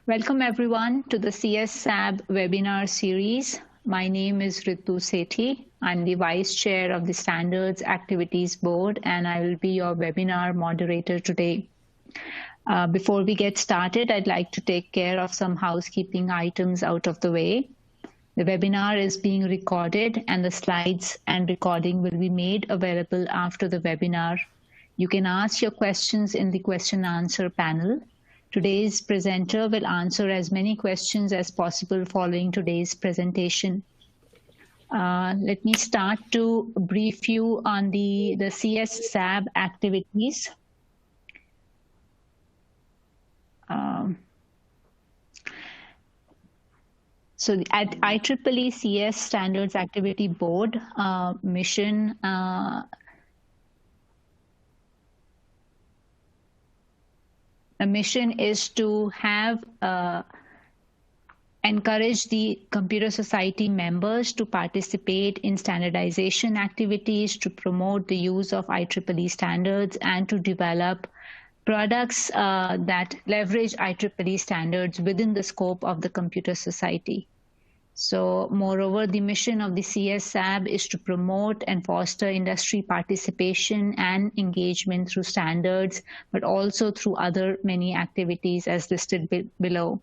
Welcome everyone to the CSSAB webinar series. My name is Ritu Sethi. I'm the Vice Chair of the Standards Activities Board, and I will be your webinar moderator today. Before we get started, I'd like to take care of some housekeeping items out of the way. The webinar is being recorded, and the slides and recording will be made available after the webinar. You can ask your questions in the question and answer panel. Today's presenter will answer as many questions as possible following today's presentation. Let me start to brief you on the CSSAB activities. So at IEEE CS Standards Activity Board, mission the mission is to have encourage the Computer Society members to participate in standardization activities, to promote the use of IEEE standards, and to develop products that leverage IEEE standards within the scope of the Computer Society. So moreover, the mission of the CSSAB is to promote and foster industry participation and engagement through standards, but also through other many activities as listed below.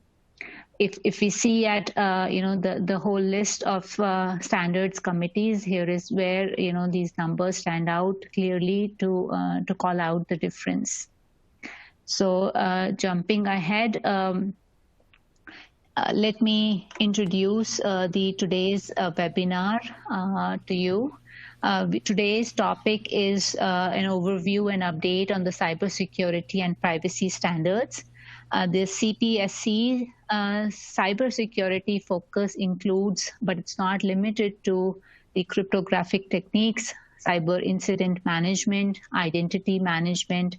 If we see at the whole list of standards committees, here is where these numbers stand out clearly to call out the difference. So jumping ahead. Let me introduce today's webinar to you. Today's topic is an overview and update on the cybersecurity and privacy standards. The CPSC cybersecurity focus includes, but it's not limited to, the cryptographic techniques, cyber incident management, identity management,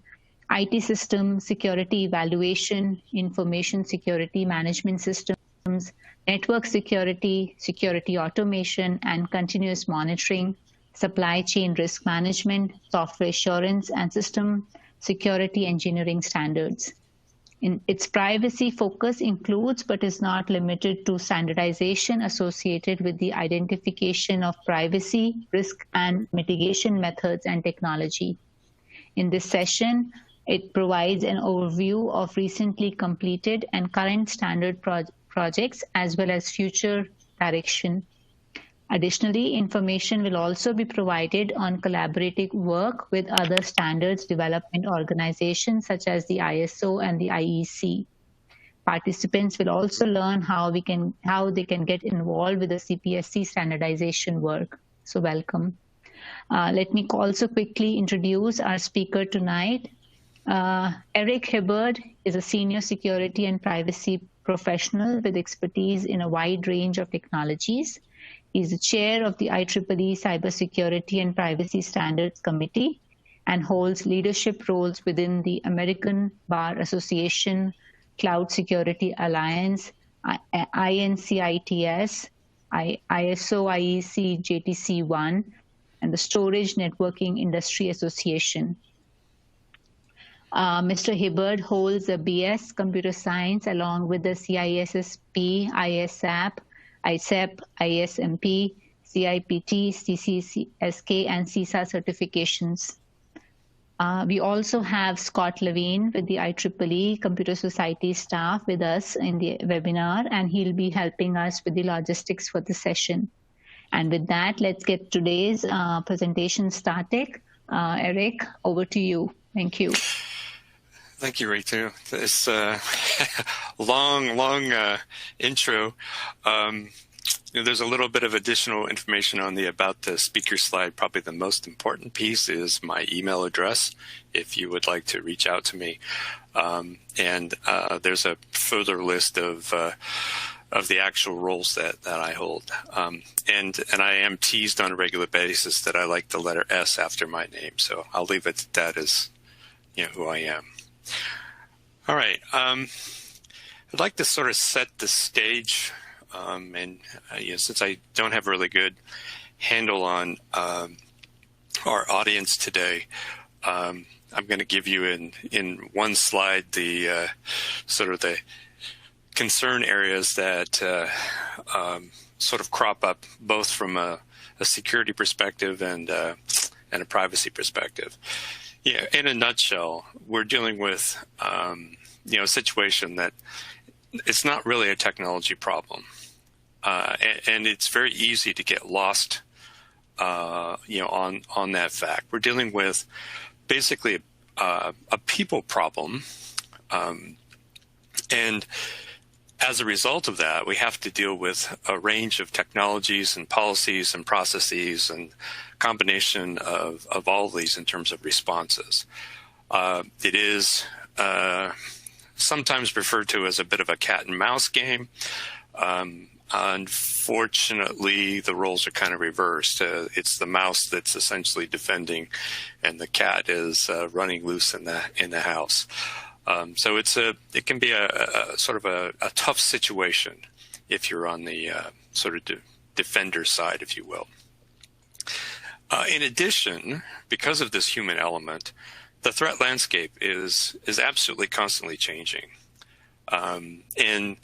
IT system security evaluation, information security management systems, network security, security automation, and continuous monitoring, supply chain risk management, software assurance, and system security engineering standards. Its privacy focus includes, but is not limited to, standardization associated with the identification of privacy, risk, and mitigation methods and technology. In this session, it provides an overview of recently completed and current standard projects, as well as future direction. Additionally, information will also be provided on collaborative work with other standards development organizations, such as the ISO and the IEC. Participants will also learn how they can get involved with the CPSC standardization work. So welcome. Let me also quickly introduce our speaker tonight. Eric Hibberd is a senior security and privacy professional with expertise in a wide range of technologies. He's the chair of the IEEE Cybersecurity and Privacy Standards Committee and holds leadership roles within the American Bar Association, Cloud Security Alliance, INCITS, ISO IEC JTC1, and the Storage Networking Industry Association. Mr. Hibberd holds a BS Computer Science along with the CISSP, ISAP, ICEP, ISMP, CIPT, CCSK, and CISA certifications. We also have Scott Levine with the IEEE Computer Society staff with us in the webinar, and he'll be helping us with the logistics for the session. And with that, let's get today's presentation started. Eric, over to you. Thank you. Thank you, Ritu. This long intro. There's a little bit of additional information on the About the Speaker slide. Probably the most important piece is my email address, if you would like to reach out to me. And there's a further list of the actual roles that I hold. And I am teased on a regular basis that I like the letter S after my name. So I'll leave it at that as who I am. All right. I'd like to sort of set the stage. Since I don't have a really good handle on our audience today, I'm going to give you in one slide the sort of the concern areas that sort of crop up both from a security perspective and a privacy perspective. Yeah, in a nutshell, we're dealing with a situation that it's not really a technology problem, and it's very easy to get lost, on that fact. We're dealing with basically a people problem, and as a result of that, we have to deal with a range of technologies and policies and processes and combination of all of these in terms of responses. It is sometimes referred to as a bit of a cat and mouse game. Unfortunately, the roles are kind of reversed. It's the mouse that's essentially defending, and the cat is running loose in the house. So it can be a sort of a tough situation if you're on the sort of defender side, if you will. In addition, because of this human element, the threat landscape is absolutely constantly changing, and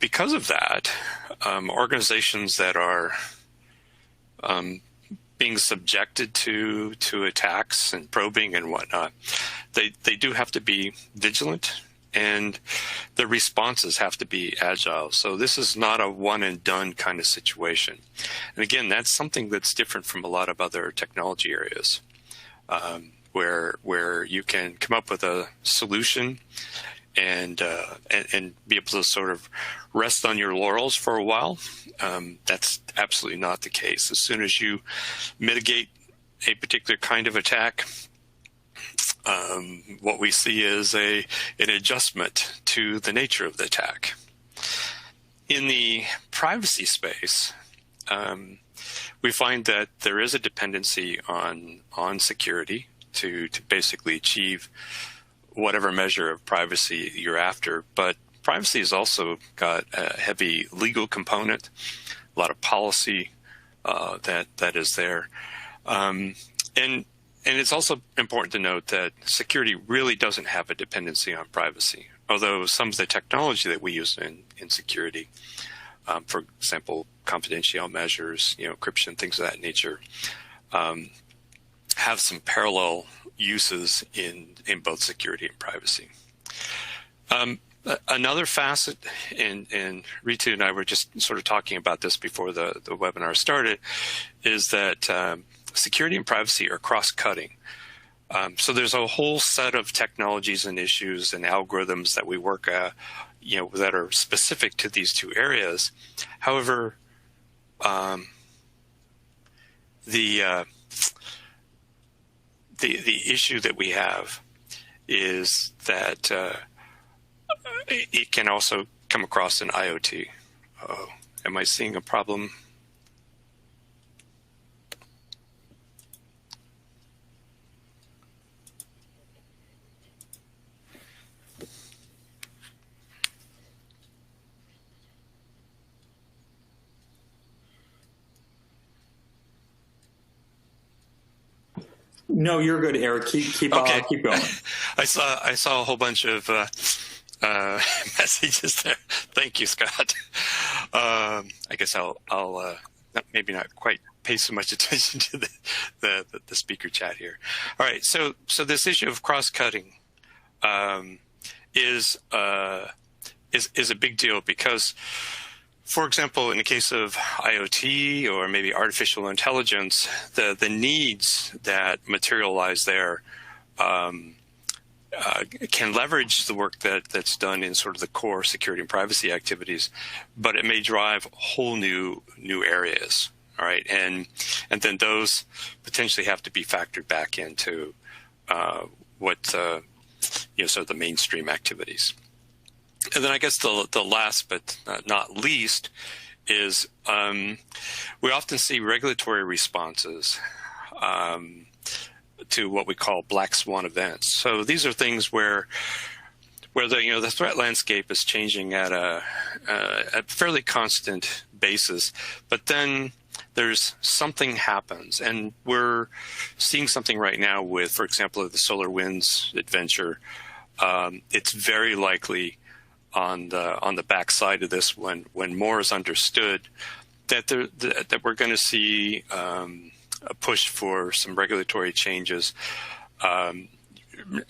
because of that, organizations that are being subjected to attacks and probing and whatnot, they do have to be vigilant, and the responses have to be agile. So this is not a one and done kind of situation. And again, that's something that's different from a lot of other technology areas, where you can come up with a solution and be able to sort of rest on your laurels for a while. That's absolutely not the case. As soon as you mitigate a particular kind of attack, what we see is an adjustment to the nature of the attack. In the privacy space, we find that there is a dependency on security to basically achieve whatever measure of privacy you're after. But privacy has also got a heavy legal component, a lot of policy that is there. And it's also important to note that security really doesn't have a dependency on privacy, although some of the technology that we use in security, for example, confidential measures, encryption, things of that nature, have some parallel uses in both security and privacy. Another facet, and Ritu and I were just sort of talking about this before the webinar started, is that security and privacy are cross-cutting. So there's a whole set of technologies and issues and algorithms that we work at, that are specific to these two areas. However, the issue that we have is that it can also come across in IoT. Am I seeing a problem? No, you're good, Eric. Keep going. I saw a whole bunch of messages there. Thank you, Scott. I guess I'll maybe not quite pay so much attention to the speaker chat here. All right, so this issue of cross-cutting is a big deal because, for example, in the case of IoT or maybe artificial intelligence, the needs that materialize there can leverage the work that's done in sort of the core security and privacy activities, but it may drive whole new areas. All right, and then those potentially have to be factored back into what sort of the mainstream activities. And then I guess the last but not least is we often see regulatory responses to what we call black swan events. So these are things where the threat landscape is changing at a fairly constant basis, but then there's something happens, and we're seeing something right now with, for example, the SolarWinds adventure. It's very likely on the back side of this when more is understood, that we're going to see a push for some regulatory changes,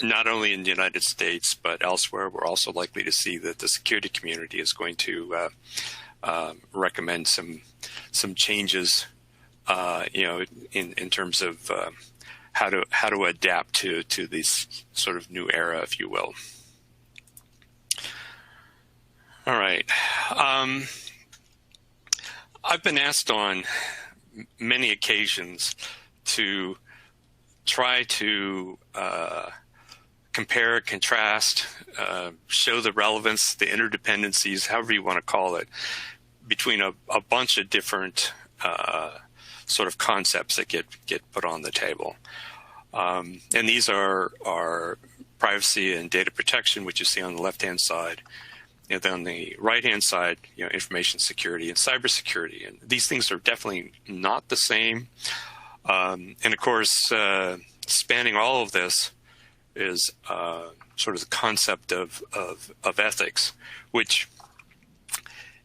not only in the United States but elsewhere. We're also likely to see that the security community is going to recommend some changes, in terms of how to adapt to this sort of new era, if you will. All right. I've been asked on many occasions to try to compare, contrast, show the relevance, the interdependencies, however you want to call it, between a bunch of different sort of concepts that get put on the table. And these are privacy and data protection, which you see on the left-hand side. And then on the right-hand side, information security and cybersecurity. And these things are definitely not the same. And of course, spanning all of this is sort of the concept of ethics, which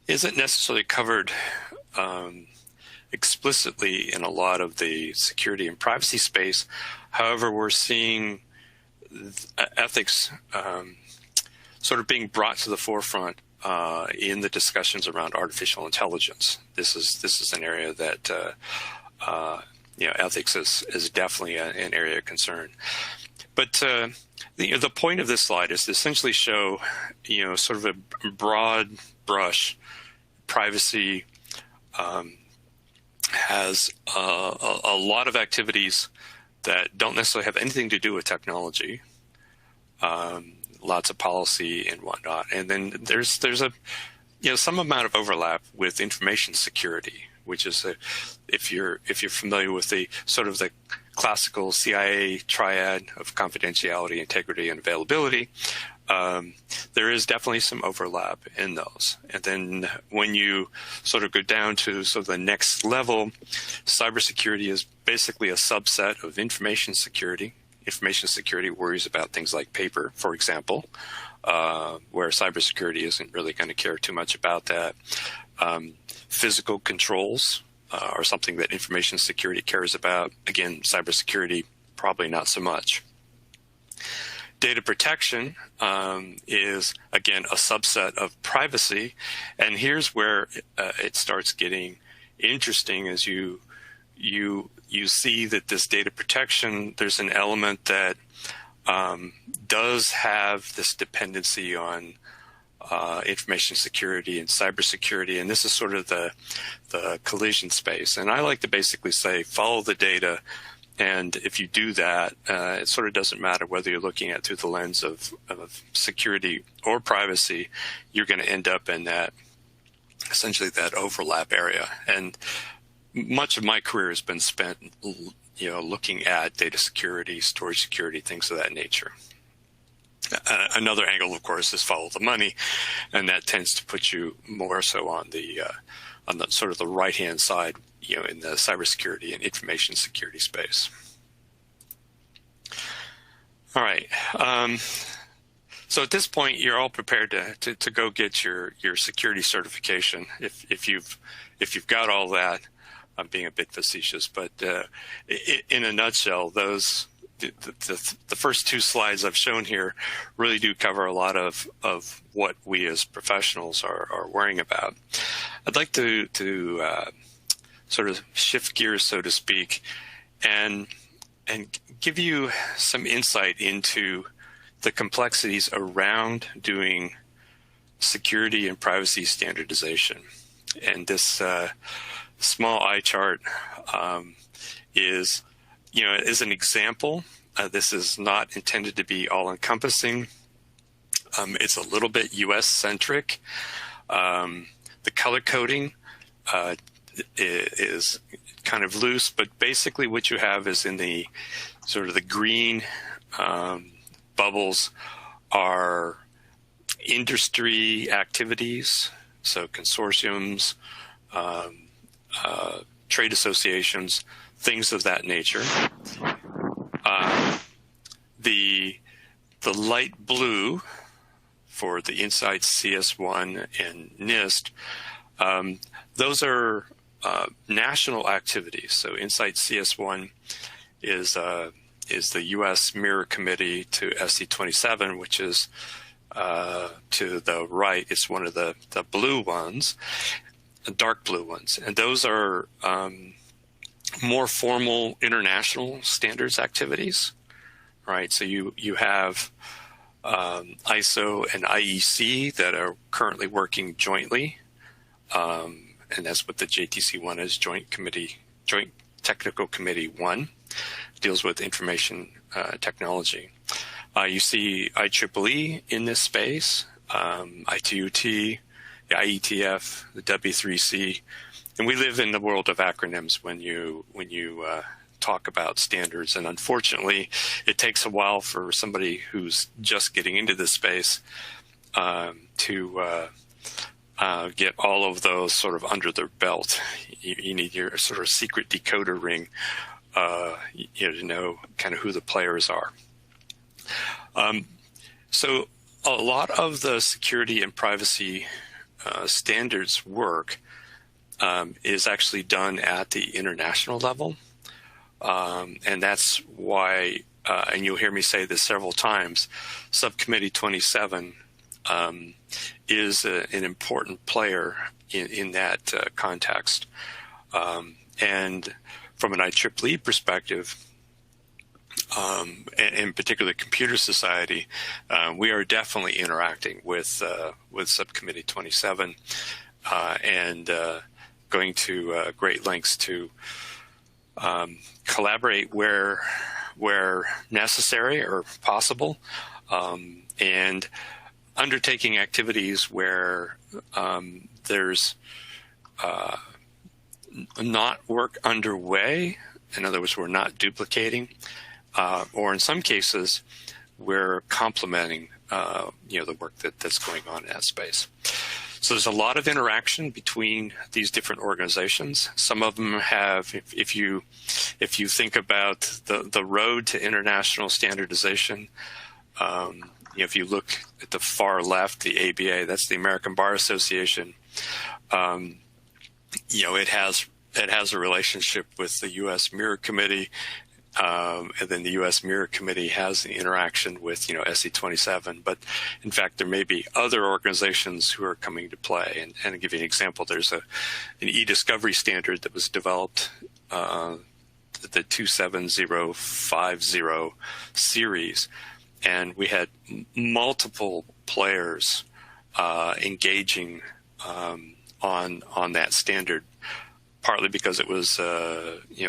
isn't necessarily covered explicitly in a lot of the security and privacy space. However, we're seeing ethics sort of being brought to the forefront in the discussions around artificial intelligence. This is an area that ethics is definitely an area of concern. But the point of this slide is to essentially show sort of a broad brush. Privacy has a lot of activities that don't necessarily have anything to do with technology. Lots of policy and whatnot, and then there's a some amount of overlap with information security, which is if you're familiar with the sort of the classical CIA triad of confidentiality, integrity, and availability. There is definitely some overlap in those. And then when you sort of go down to sort of the next level, cybersecurity is basically a subset of information security. Information security worries about things like paper, for example, where cybersecurity isn't really going to care too much about that. Physical controls are something that information security cares about. Again, cybersecurity, probably not so much. Data protection is, again, a subset of privacy. And here's where it starts getting interesting as you see that this data protection, there's an element that does have this dependency on information security and cybersecurity, and this is sort of the collision space. And I like to basically say, follow the data, and if you do that, it sort of doesn't matter whether you're looking at through the lens of security or privacy, you're going to end up in that, essentially that overlap area. And much of my career has been spent, looking at data security, storage security, things of that nature. Another angle, of course, is follow the money, and that tends to put you more so on the sort of the right-hand side, in the cybersecurity and information security space. All right. So at this point, you're all prepared to go get your security certification if you've got all that. I'm being a bit facetious, but in a nutshell, the first two slides I've shown here really do cover a lot of what we as professionals are worrying about. I'd like to sort of shift gears, so to speak, and give you some insight into the complexities around doing security and privacy standardization. And this small eye chart is an example. This is not intended to be all-encompassing. It's a little bit U.S.-centric. The color coding is kind of loose, but basically what you have is in the sort of the green bubbles are industry activities, so consortiums, trade associations, things of that nature. The light blue for the Insight CS1 and Nist, those are national activities. So Insight CS1 is the U.S. Mirror Committee to SC27, which is to the right. It's one of the blue ones, the dark blue ones. And those are more formal international standards activities, right? So you have ISO and IEC that are currently working jointly. And that's what the JTC1 is, Joint Technical Committee 1, deals with information technology. You see IEEE in this space, ITUT, the IETF, the W3C, and we live in the world of acronyms when you talk about standards. And unfortunately, it takes a while for somebody who's just getting into this space to get all of those sort of under their belt. You need your sort of secret decoder ring, to know kind of who the players are. So a lot of the security and privacy standards work is actually done at the international level. And that's why, and you'll hear me say this several times, Subcommittee 27 is an important player in that context. And from an IEEE perspective, and in particular Computer Society, we are definitely interacting with Subcommittee 27 and going to great lengths to collaborate where necessary or possible, and undertaking activities where there's not work underway. In other words, we're not duplicating, or in some cases, we're complementing the work that's going on in that space. So there's a lot of interaction between these different organizations. Some of them have, if you think about the road to international standardization, if you look at the far left, the ABA, that's the American Bar Association. It has a relationship with the U.S. Mirror Committee, and then the U.S. Mirror Committee has the interaction with SC27. But in fact, there may be other organizations who are coming to play. And to give you an example, there's an e-discovery standard that was developed, the 27050 series. And we had multiple players engaging on that standard, partly because it was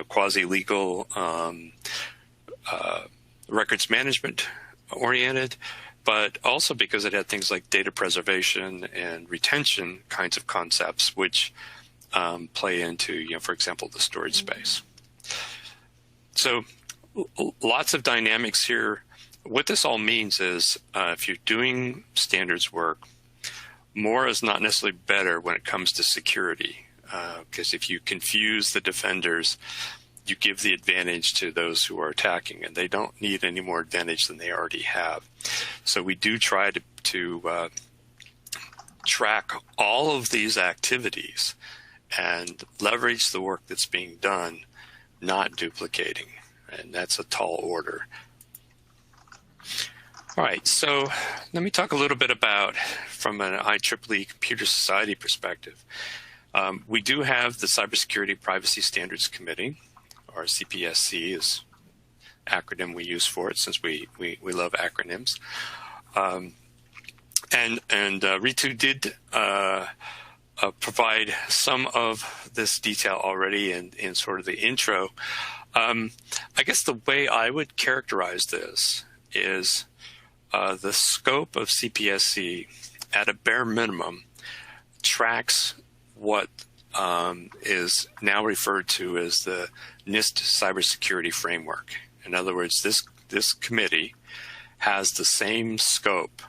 quasi-legal, records management oriented, but also because it had things like data preservation and retention kinds of concepts, which play into, for example, the storage space. So lots of dynamics here. What this all means is if you're doing standards work, more is not necessarily better when it comes to security, because if you confuse the defenders, you give the advantage to those who are attacking, and they don't need any more advantage than they already have. So we do try to track all of these activities and leverage the work that's being done, not duplicating, and that's a tall order. All right, so let me talk a little bit about, from an IEEE Computer Society perspective. We do have the Cybersecurity Privacy Standards Committee, or CPSC is acronym we use for it, since we love acronyms. And Ritu did provide some of this detail already in sort of the intro. I guess the way I would characterize this is the scope of CPSC, at a bare minimum, tracks what is now referred to as the Nist cybersecurity framework. In other words, this committee has the same scope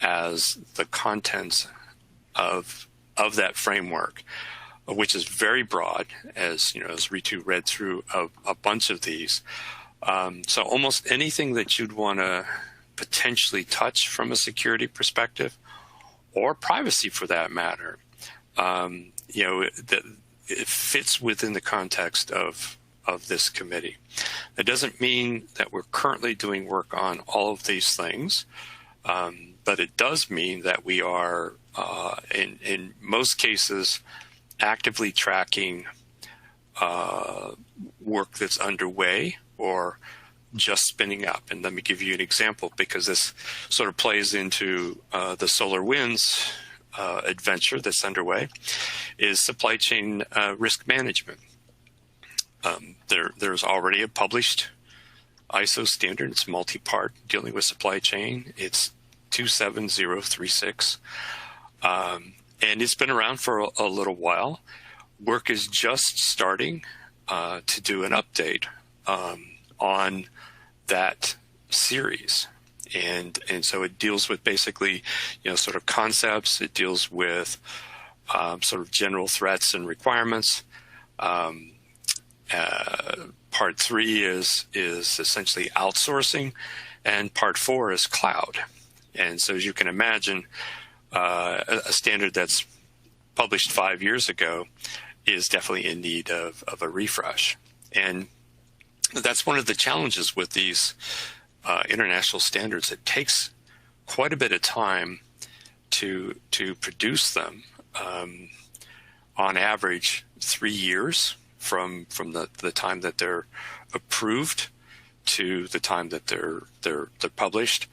as the contents of that framework, which is very broad, as Ritu read through a bunch of these. So almost anything that you'd want to potentially touch from a security perspective, or privacy for that matter. It fits within the context of this committee. That doesn't mean that we're currently doing work on all of these things, but it does mean that we are, in most cases, actively tracking work that's underway or just spinning up. And let me give you an example, because this sort of plays into the SolarWinds adventure that's underway, is supply chain risk management. There's already a published ISO standard. It's multi-part, dealing with supply chain. It's 27036. And it's been around for a little while. Work is just starting to do an update on that series. And so it deals with basically, sort of concepts. It deals with sort of general threats and requirements. Part 3 is essentially outsourcing, and part 4 is cloud. And so as you can imagine, a standard that's published 5 years ago is definitely in need of a refresh. And that's one of the challenges with these international standards. It takes quite a bit of time to produce them. On average, 3 years from the time that they're approved to the time that they're published.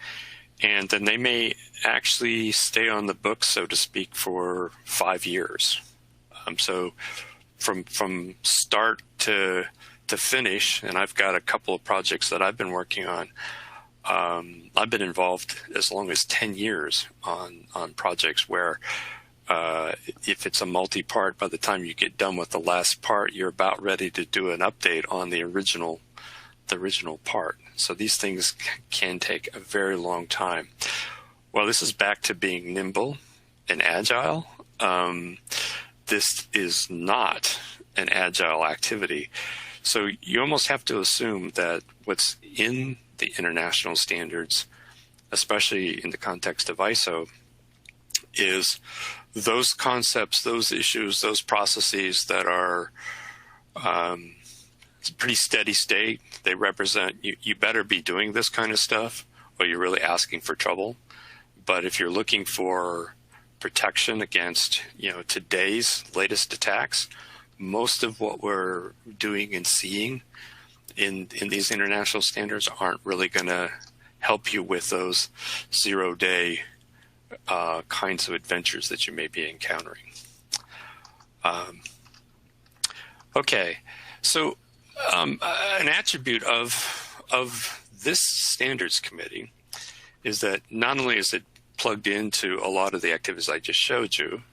And then they may actually stay on the books, so to speak, for 5 years. So from start to finish, and I've got a couple of projects that I've been working on. I've been involved as long as 10 years on projects where if it's a multi-part, by the time you get done with the last part, you're about ready to do an update on the original part. So these things can take a very long time. Well, this is back to being nimble and agile. This is not an agile activity. So you almost have to assume that what's in the international standards, especially in the context of ISO, is those concepts, those issues, those processes that are it's a pretty steady state. They represent, you better be doing this kind of stuff or you're really asking for trouble. But if you're looking for protection against, today's latest attacks, most of what we're doing and seeing in these international standards aren't really going to help you with those 0-day kinds of adventures that you may be encountering. Okay, so an attribute of this standards committee is that not only is it plugged into a lot of the activities I just showed you,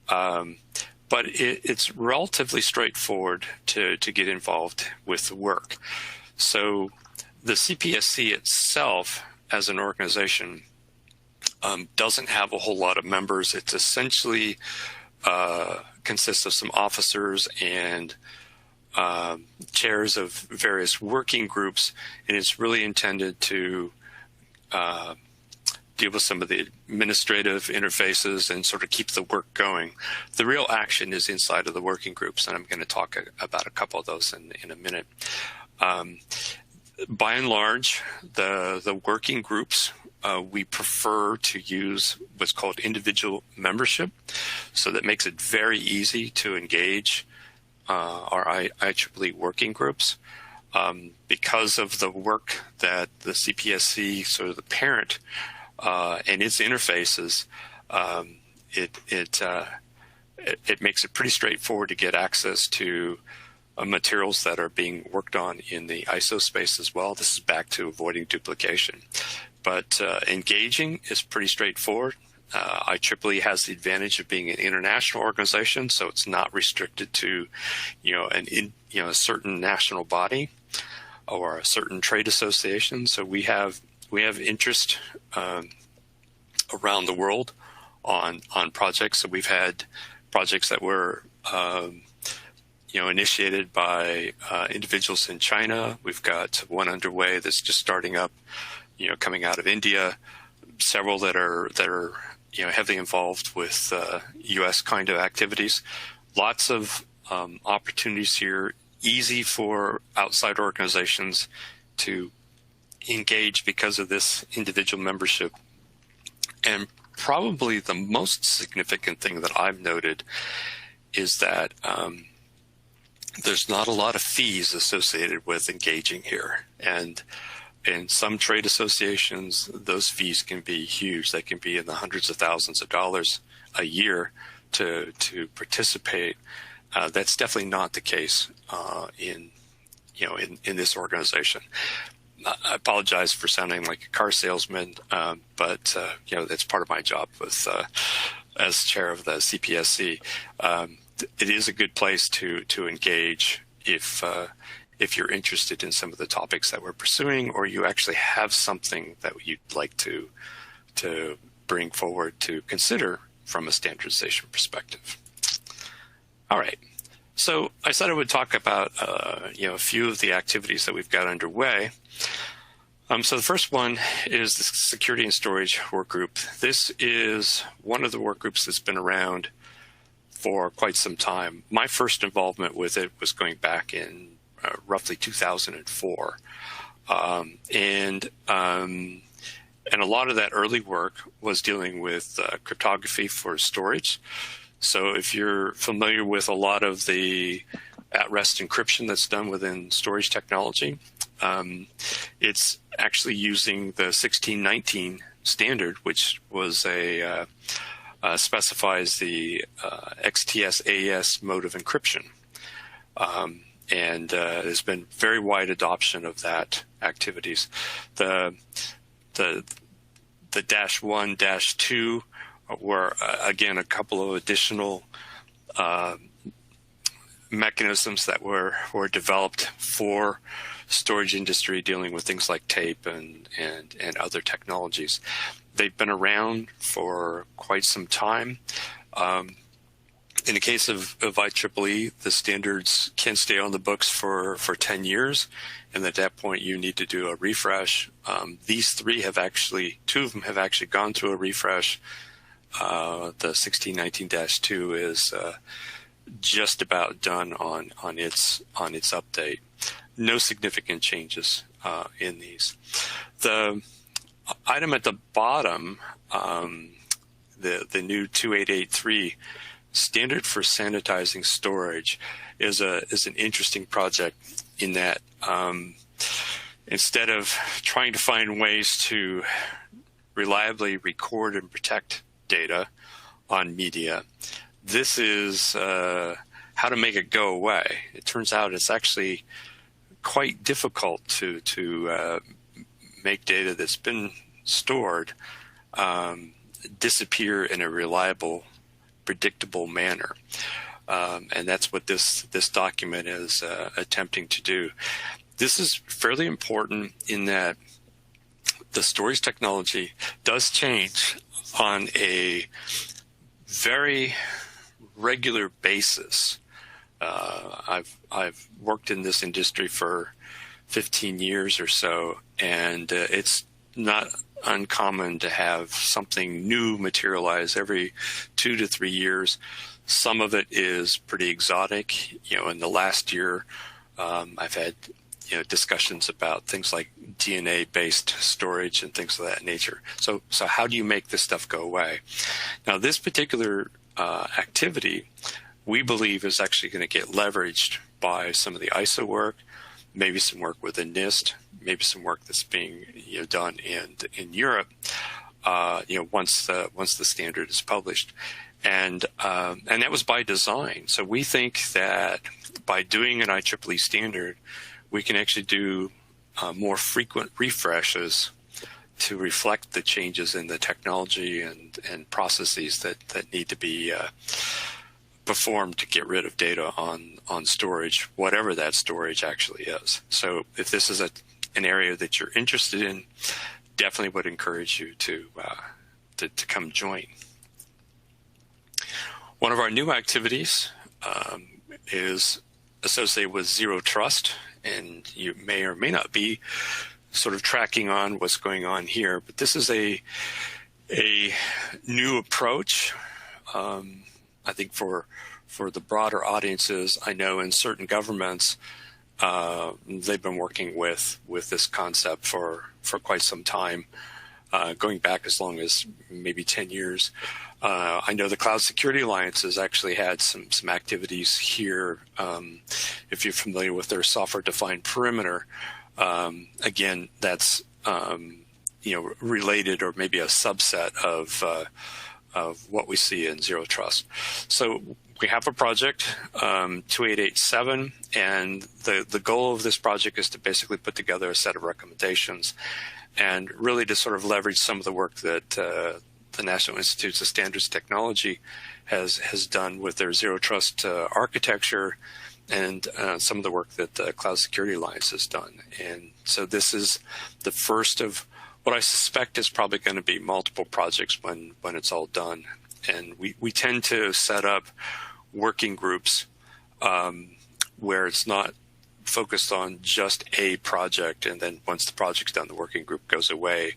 but it's relatively straightforward to get involved with the work. So the CPSC itself as an organization doesn't have a whole lot of members. It's essentially consists of some officers and chairs of various working groups, and it's really intended to deal with some of the administrative interfaces and sort of keep the work going. The real action is inside of the working groups, and I'm going to talk about a couple of those in a minute. By and large, the working groups, we prefer to use what's called individual membership. So that makes it very easy to engage our IEEE working groups. Because of the work that the CPSC, sort of the parent, and its interfaces, it makes it pretty straightforward to get access to materials that are being worked on in the ISO space as well. This is back to avoiding duplication. But engaging is pretty straightforward. IEEE has the advantage of being an international organization, so it's not restricted to, a certain national body or a certain trade association. So we have interest around the world on projects. So we've had projects that were initiated by individuals in China. We've got one underway that's just starting up coming out of India, several that are heavily involved with U.S. kind of activities. Lots of opportunities here, easy for outside organizations to engage because of this individual membership. And probably the most significant thing that I've noted is that there's not a lot of fees associated with engaging here. And in some trade associations, those fees can be huge. They can be in the hundreds of thousands of dollars a year to participate. That's definitely not the case in this organization. I apologize for sounding like a car salesman, but that's part of my job as chair of the CPSC. It is a good place to engage if you're interested in some of the topics that we're pursuing, or you actually have something that you'd like to bring forward to consider from a standardization perspective. All right. So I said I would talk about a few of the activities that we've got underway. So the first one is the Security and Storage Work Group. This is one of the work groups that's been around for quite some time. My first involvement with it was going back in roughly 2004, and a lot of that early work was dealing with cryptography for storage. So if you're familiar with a lot of the at-rest encryption that's done within storage technology, it's actually using the 1619 standard, which was specifies the XTS-AES mode of encryption. And there's been very wide adoption of that activities. The -1, -2 were, again, a couple of additional mechanisms that were developed for storage industry dealing with things like tape and other technologies. They've been around for quite some time. In the case of IEEE, the standards can stay on the books for 10 years, and at that point you need to do a refresh. These three have actually, two of them have actually gone through a refresh. The 1619-2 is just about done on its update. No significant changes in these. The item at the bottom, the new 2883 standard for sanitizing storage, is an interesting project in that instead of trying to find ways to reliably record and protect data on media, this is how to make it go away. It turns out it's actually quite difficult to make data that's been stored disappear in a reliable, predictable manner. And that's what this document is attempting to do. This is fairly important in that the storage technology does change on a very regular basis. I've worked in this industry for 15 years or so, and it's not uncommon to have something new materialize every 2 to 3 years. Some of it is pretty exotic. In the last year, I've had discussions about things like DNA-based storage and things of that nature. So how do you make this stuff go away? Now, this particular activity, we believe, is actually going to get leveraged by some of the ISO work, maybe some work within Nist, maybe some work that's being done in Europe. Once the standard is published, and that was by design. So we think that by doing an IEEE standard, we can actually do more frequent refreshes to reflect the changes in the technology and processes that need to be performed to get rid of data on storage, whatever that storage actually is. So if this is an area that you're interested in, definitely would encourage you to come join. One of our new activities is associated with Zero Trust, and you may or may not be sort of tracking on what's going on here. But this is a new approach, I think, for the broader audiences. I know in certain governments, they've been working with this concept for quite some time, going back as long as maybe 10 years. I know the Cloud Security Alliance has actually had some activities here. If you're familiar with their software-defined perimeter, again, that's related, or maybe a subset of what we see in Zero Trust. So we have a project, 2887, and the goal of this project is to basically put together a set of recommendations, and really to sort of leverage some of the work that the National Institutes of Standards Technology has done with their Zero Trust architecture, and some of the work that the Cloud Security Alliance has done. And so this is the first of what I suspect is probably going to be multiple projects when it's all done. And we tend to set up working groups where it's not focused on just a project, and then once the project's done, the working group goes away.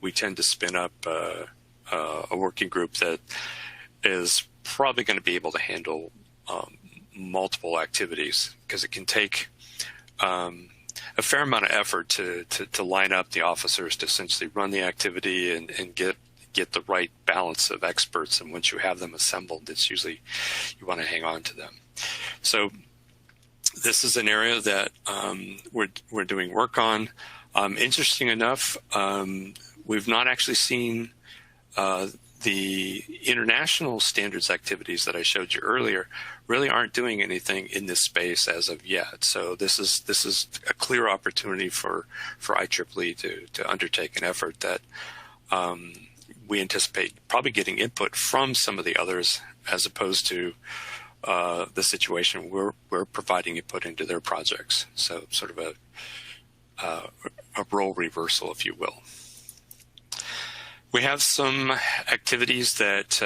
We tend to spin up a working group that is probably going to be able to handle multiple activities, because it can take a fair amount of effort to line up the officers to essentially run the activity and get the right balance of experts. And once you have them assembled, it's usually you want to hang on to them. So this is an area that we're doing work on. Interesting enough, we've not actually seen the international standards activities that I showed you earlier really aren't doing anything in this space as of yet. So this is a clear opportunity for IEEE to undertake an effort that we anticipate probably getting input from some of the others, as opposed to the situation where we're providing input into their projects. So sort of a role reversal, if you will. We have some activities that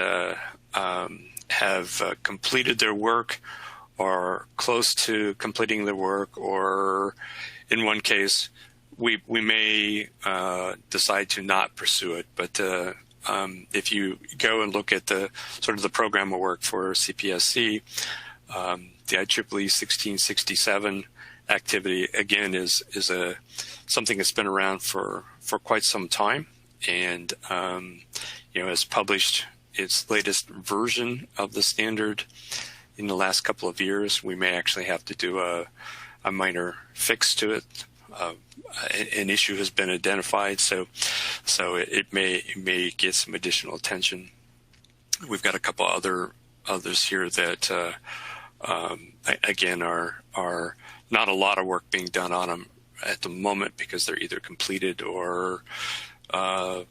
have completed their work, or close to completing their work, or in one case, we may decide to not pursue it. But if you go and look at the sort of the program of work for CPSC, the IEEE 1667 activity, again, is something that's been around for quite some time, and has published its latest version of the standard in the last couple of years. We may actually have to do a minor fix to it. An issue has been identified, so it may get some additional attention. We've got a couple others here that again are not a lot of work being done on them at the moment, because they're either completed or the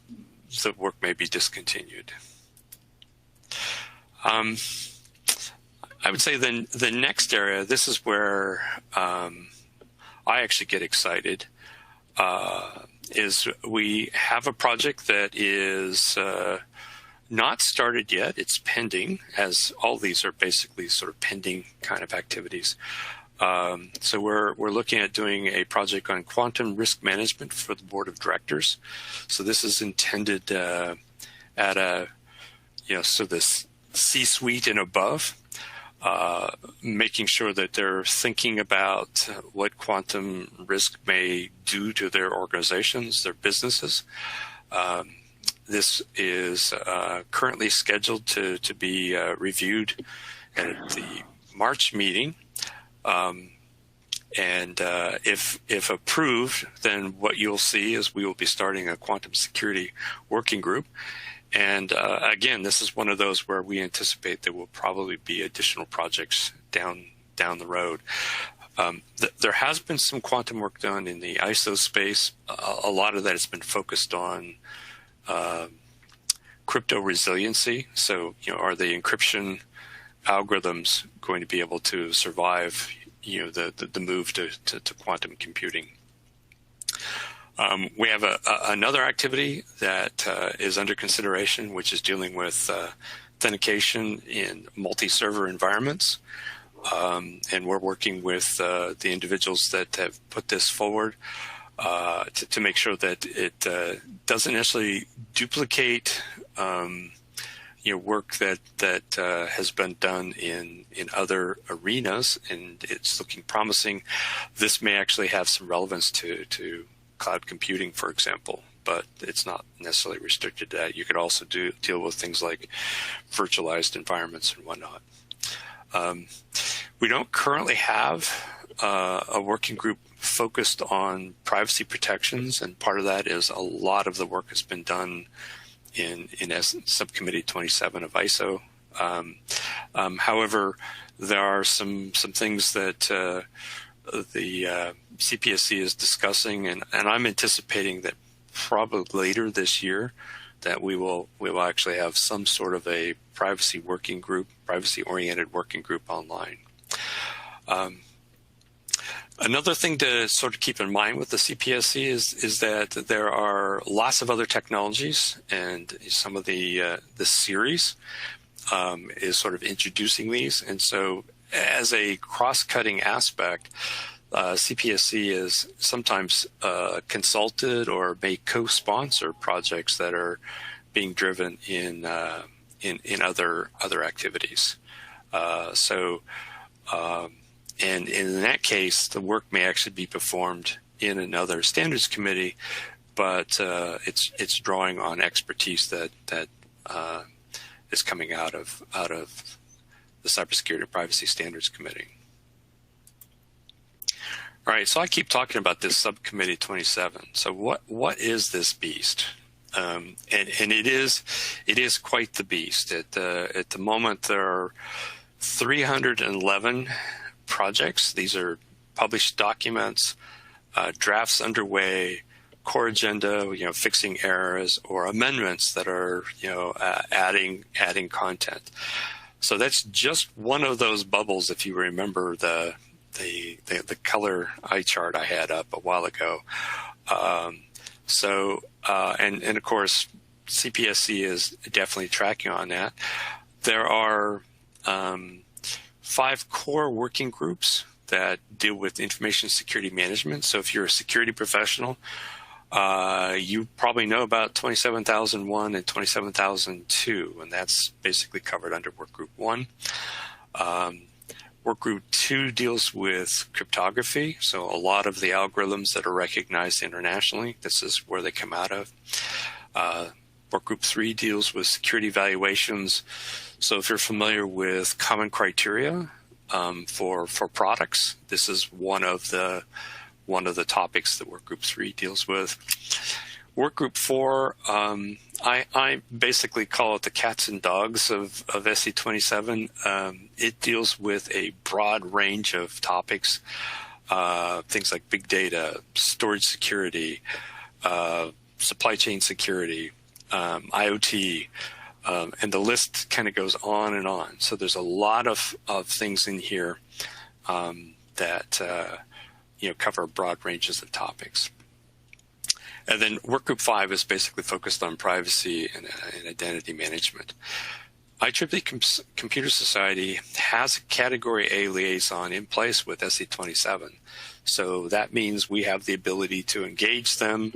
work may be discontinued. I would say then the next area, this is where I actually get excited, is we have a project that is not started yet. It's pending, as all these are basically sort of pending kind of activities. So we're looking at doing a project on quantum risk management for the board of directors. So this is intended at a, so this C-suite and above, making sure that they're thinking about what quantum risk may do to their organizations, their businesses. This is currently scheduled to be reviewed at the March meeting. And if approved, then what you'll see is we will be starting a quantum security working group. And again, this is one of those where we anticipate there will probably be additional projects down the road. There has been some quantum work done in the ISO space. A lot of that has been focused on crypto resiliency. So, are the encryption algorithms going to be able to survive, the move to quantum computing? We have another activity that is under consideration, which is dealing with authentication in multi-server environments. And we're working with the individuals that have put this forward. to make sure that it doesn't necessarily duplicate work that has been done in other arenas, and it's looking promising. This may actually have some relevance to cloud computing, for example, but it's not necessarily restricted to that. You could also deal with things like virtualized environments and whatnot. We don't currently have a working group focused on privacy protections, and part of that is a lot of the work has been done in Subcommittee 27 of ISO. However, there are some things that the CPSC is discussing, and I'm anticipating that probably later this year that we will actually have some sort of a privacy working group, privacy-oriented working group online. Another thing to sort of keep in mind with the CPSC is that there are lots of other technologies, and some of the series is sort of introducing these. And so as a cross-cutting aspect, CPSC is sometimes consulted or may co-sponsor projects that are being driven in other activities. And in that case, the work may actually be performed in another standards committee, but it's drawing on expertise that is coming out of the Cybersecurity and Privacy Standards Committee. All right, so I keep talking about this Subcommittee 27. So what is this beast? And it is quite the beast. At the moment, there are 311 projects. These are published documents, drafts underway, core agenda, fixing errors, or amendments that are, adding content. So that's just one of those bubbles. If you remember the color eye chart I had up a while ago. And of course, CPSC is definitely tracking on that. There are 5 core working groups that deal with information security management. So if you're a security professional, you probably know about 27001 and 27002, and that's basically covered under Workgroup 1. Workgroup 2 deals with cryptography, so a lot of the algorithms that are recognized internationally, this is where they come out of. Workgroup 3 deals with security evaluations. So if you're familiar with common criteria for products, this is one of the topics that Workgroup 3 deals with. Workgroup 4, I basically call it the cats and dogs of SC27. It deals with a broad range of topics, things like big data, storage security, supply chain security, IoT, and the list kind of goes on and on. So there's a lot of things in here that cover broad ranges of topics. And then Workgroup 5 is basically focused on privacy and identity management. IEEE Computer Society has a Category A liaison in place with SC27. So that means we have the ability to engage them,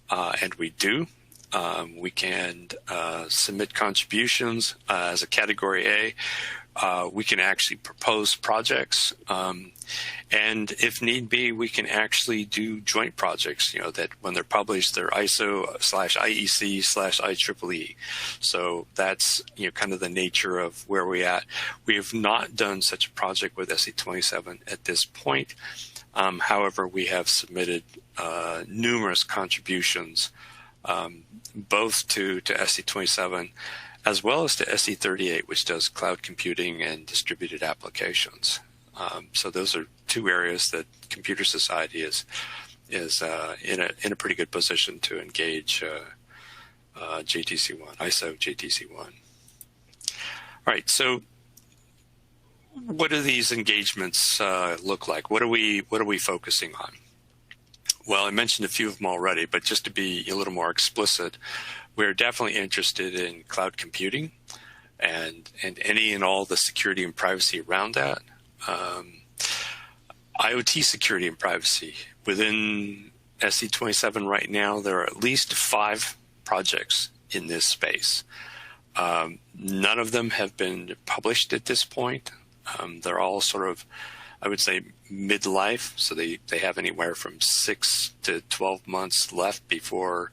and we do. We can submit contributions as a Category A. We can actually propose projects, and if need be, we can actually do joint projects, that when they're published, they're ISO/IEC/IEEE. So that's, kind of the nature of where we're at. We have not done such a project with SC27 at this point. However, we have submitted numerous contributions, both to SC27 as well as to SC38, which does cloud computing and distributed applications. So those are 2 areas that Computer Society is in a pretty good position to engage JTC1, ISO JTC1. All right, so what do these engagements look like? What are we focusing on? Well, I mentioned a few of them already, but just to be a little more explicit, we're definitely interested in cloud computing and any and all the security and privacy around that. IoT security and privacy. Within SC27 right now, there are at least 5 projects in this space. None of them have been published at this point. They're all sort of, I would say, midlife, so they have anywhere from 6 to 12 months left before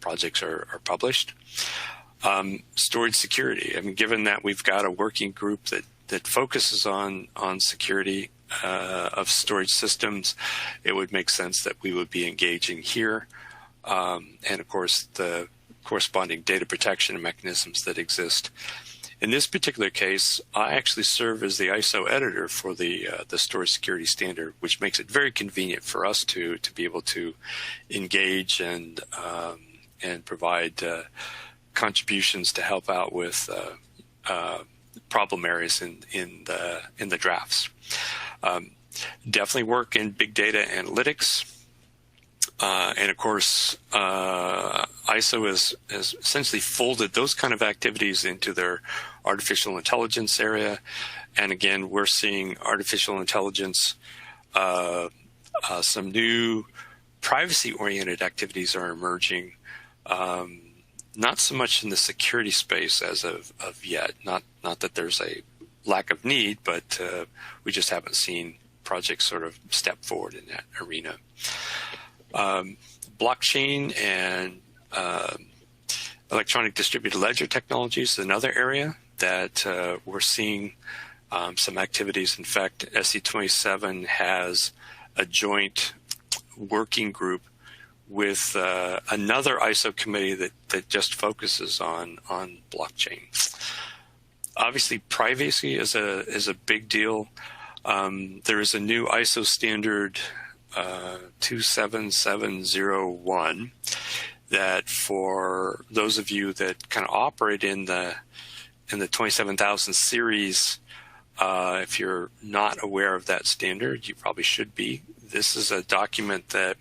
projects are published. Storage security. I mean, given that we've got a working group that focuses on security of storage systems, it would make sense that we would be engaging here. And of course, the corresponding data protection mechanisms that exist. In this particular case, I actually serve as the ISO editor for the storage security standard, which makes it very convenient for us to be able to engage and provide contributions to help out with problem areas in the drafts. Definitely work in big data analytics. And of course, ISO has essentially folded those kind of activities into their artificial intelligence area. And again, we're seeing artificial intelligence, some new privacy-oriented activities are emerging, not so much in the security space as of yet. Not that there's a lack of need, but we just haven't seen projects sort of step forward in that arena. Blockchain and electronic distributed ledger technologies is another area that we're seeing some activities. In fact, SC27 has a joint working group with another ISO committee that just focuses on blockchain. Obviously, privacy is a big deal. There is a new ISO standard 27701 that, for those of you that kind of operate in the 27000 series, if you're not aware of that standard, you probably should be. This is a document that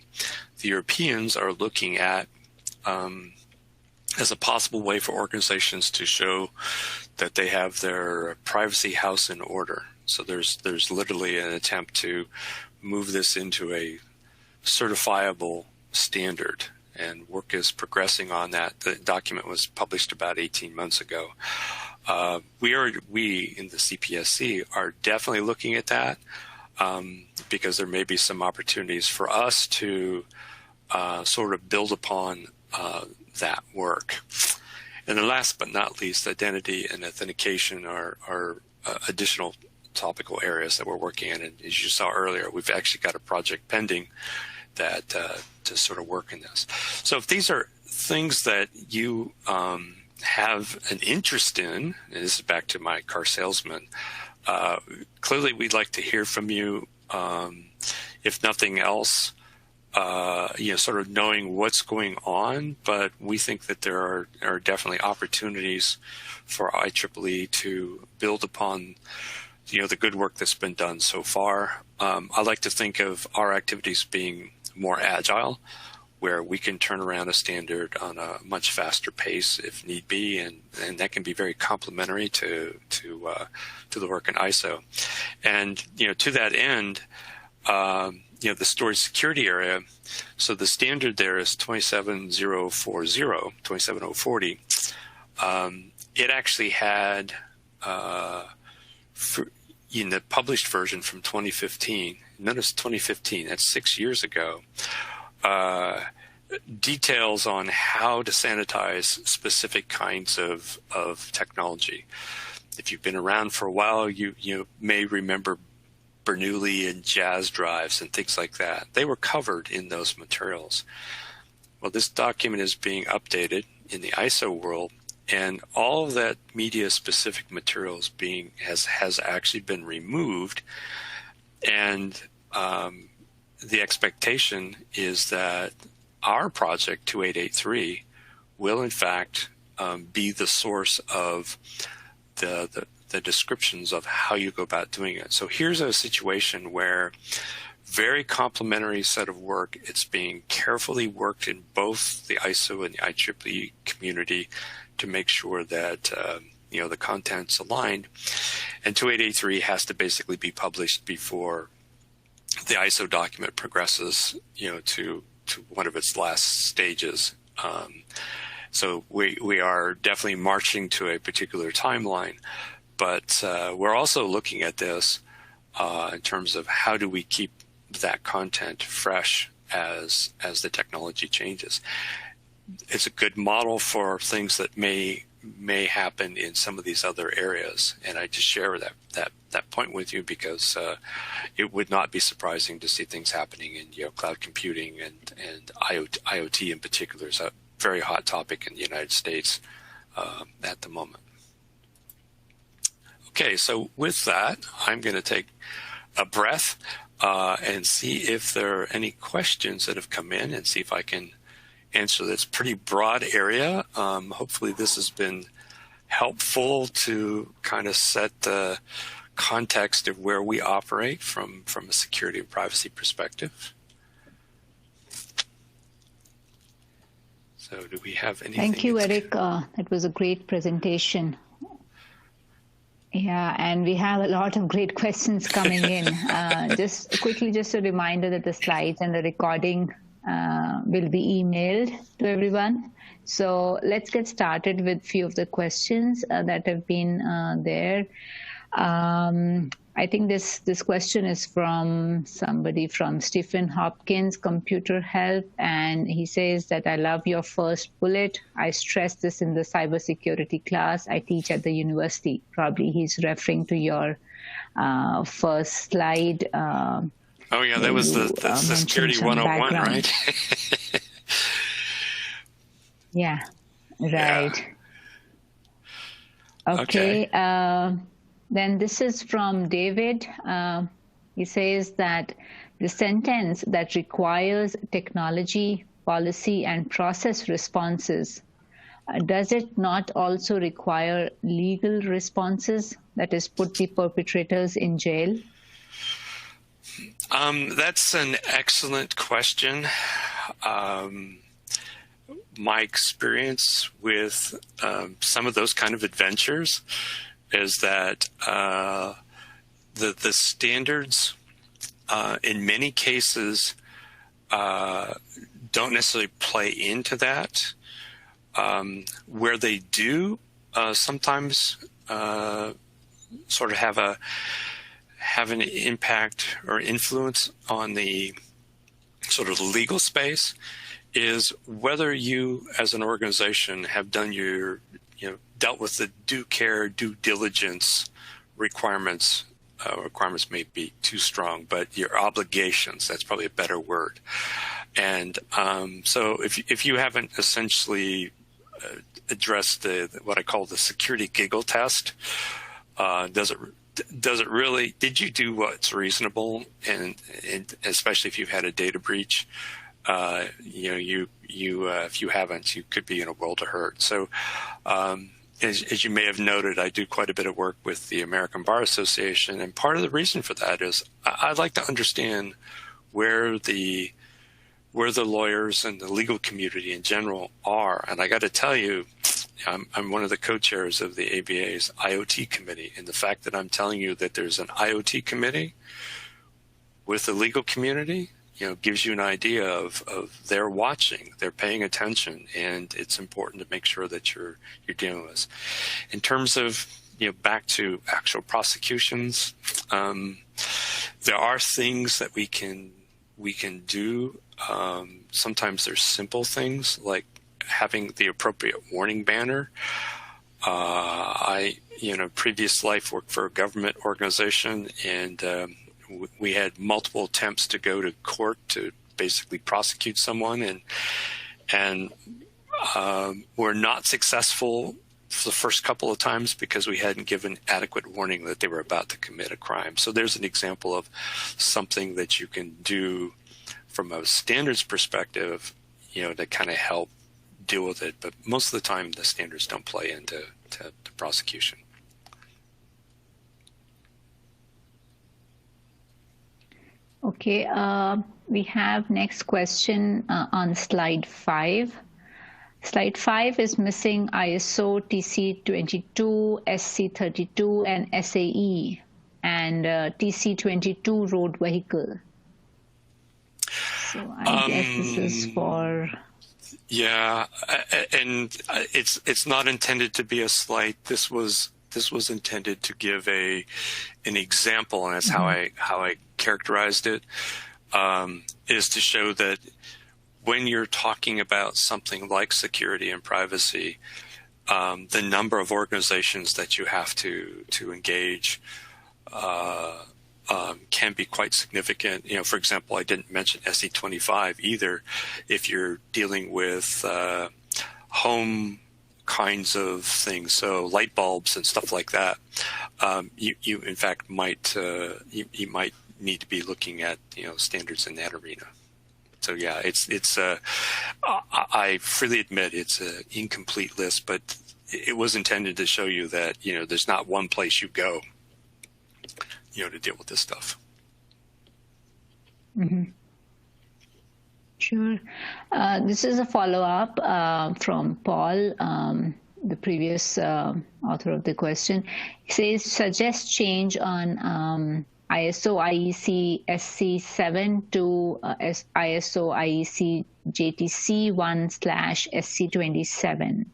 the Europeans are looking at as a possible way for organizations to show that they have their privacy house in order. So there's literally an attempt to move this into a certifiable standard, and work is progressing on that. The document was published about 18 months ago. We in the CPSC are definitely looking at that because there may be some opportunities for us to sort of build upon that work. And then last but not least, identity and authentication are additional topical areas that we're working in. And as you saw earlier, we've actually got a project pending that to sort of work in this. So if these are things that you have an interest in, and this is back to my car salesman, clearly we'd like to hear from you. If nothing else, sort of knowing what's going on, but we think that there are definitely opportunities for IEEE to build upon the good work that's been done so far. I like to think of our activities being more agile, where we can turn around a standard on a much faster pace if need be, and that can be very complementary to the work in ISO. And to that end, the storage security area. So the standard there is 27040. It actually had in the published version from 2015, notice 2015, that's 6 years ago, details on how to sanitize specific kinds of technology. If you've been around for a while, you may remember Bernoulli and Jazz drives and things like that. They were covered in those materials. Well, this document is being updated in the ISO world, and all of that media-specific materials has actually been removed, and the expectation is that our project 2883 will in fact be the source of the descriptions of how you go about doing it. So here's a situation where very complementary set of work. It's being carefully worked in both the ISO and the IEEE community to make sure that the content's aligned. And 2883 has to basically be published before the ISO document progresses, to one of its last stages. So we are definitely marching to a particular timeline, but we're also looking at this in terms of how do we keep that content fresh as the technology changes. It's a good model for things that may happen in some of these other areas, and I just share that point with you because it would not be surprising to see things happening in cloud computing and IoT in particular is a very hot topic in the United States at the moment. Okay, so with that, I'm going to take a breath and see if there are any questions that have come in and see if I can answer this pretty broad area. Hopefully this has been helpful to kind of set the context of where we operate from a security and privacy perspective. So do we have anything? Thank you, Eric. It was a great presentation. Yeah, and we have a lot of great questions coming in. Just a reminder that the slides and the recording will be emailed to everyone. So let's get started with a few of the questions that have been there. I think this question is from somebody from Stephen Hopkins Computer Help, and he says that I love your first bullet. I stress this in the cybersecurity class I teach at the university. Probably he's referring to your first slide. Oh yeah, that was the Security 101, right? Yeah, right. Yeah. Okay. Then this is from David. He says that the sentence that requires technology, policy, and process responses, does it not also require legal responses, that is, put the perpetrators in jail? That's an excellent question. My experience with some of those kind of adventures is that the standards in many cases don't necessarily play into that. Where they do, sometimes sort of have an impact or influence on the sort of legal space is whether you as an organization have done your dealt with the due care, due diligence requirements. Requirements may be too strong, but your obligations, that's probably a better word. And so if you haven't essentially addressed what I call the security giggle test, does it really, did you do what's reasonable? And especially if you've had a data breach, if you haven't, you could be in a world of hurt. So, as you may have noted, I do quite a bit of work with the American Bar Association, and part of the reason for that is I'd like to understand where the lawyers and the legal community in general are. And I got to tell you, I'm one of the co-chairs of the ABA's IoT committee, and the fact that I'm telling you that there's an IoT committee with the legal community, gives you an idea of they're watching, they're paying attention, and it's important to make sure that you're dealing with this. In terms of back to actual prosecutions, there are things that we can do. Sometimes there's simple things like having the appropriate warning banner. I previous life worked for a government organization, and we had multiple attempts to go to court to basically prosecute someone, and were not successful for the first couple of times because we hadn't given adequate warning that they were about to commit a crime. So there's an example of something that you can do from a standards perspective, to kind of help deal with it. But most of the time, the standards don't play into the prosecution. Okay, we have next question on slide 5. Slide 5 is missing ISO TC22, SC32, and SAE, and TC22 road vehicle. So I guess this is for... Yeah, and it's not intended to be a slight. This was intended to give an example, and that's how I characterized it. Is to show that when you're talking about something like security and privacy, the number of organizations that you have to engage can be quite significant. You know, for example, I didn't mention SE25 either. If you're dealing with home kinds of things, so light bulbs and stuff like that, you in fact might you might need to be looking at standards in that arena. So yeah, it's I freely admit it's an incomplete list, but it was intended to show you that there's not one place you go to deal with this stuff. Mm-hmm. Sure. This is a follow-up from Paul, the previous author of the question. He says, suggest change on ISO IEC SC7 to ISO IEC JTC1/SC27.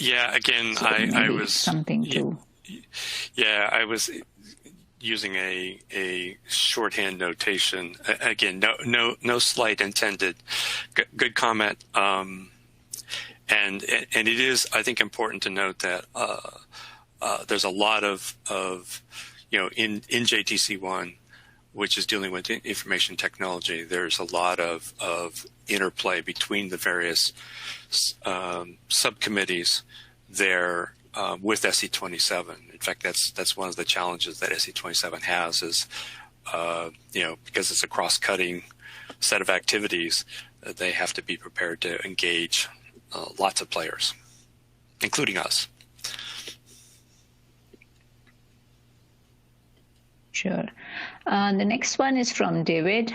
Yeah. Again, So I was something to. Yeah, I was using a shorthand notation. Again, no slight intended. Good comment. And it is, I think, important to note that there's a lot of in JTC1, which is dealing with information technology. There's a lot of interplay between the various subcommittees there with SE27. In fact, that's one of the challenges that SE27 has is, because it's a cross-cutting set of activities, they have to be prepared to engage lots of players, including us. Sure. The next one is from David.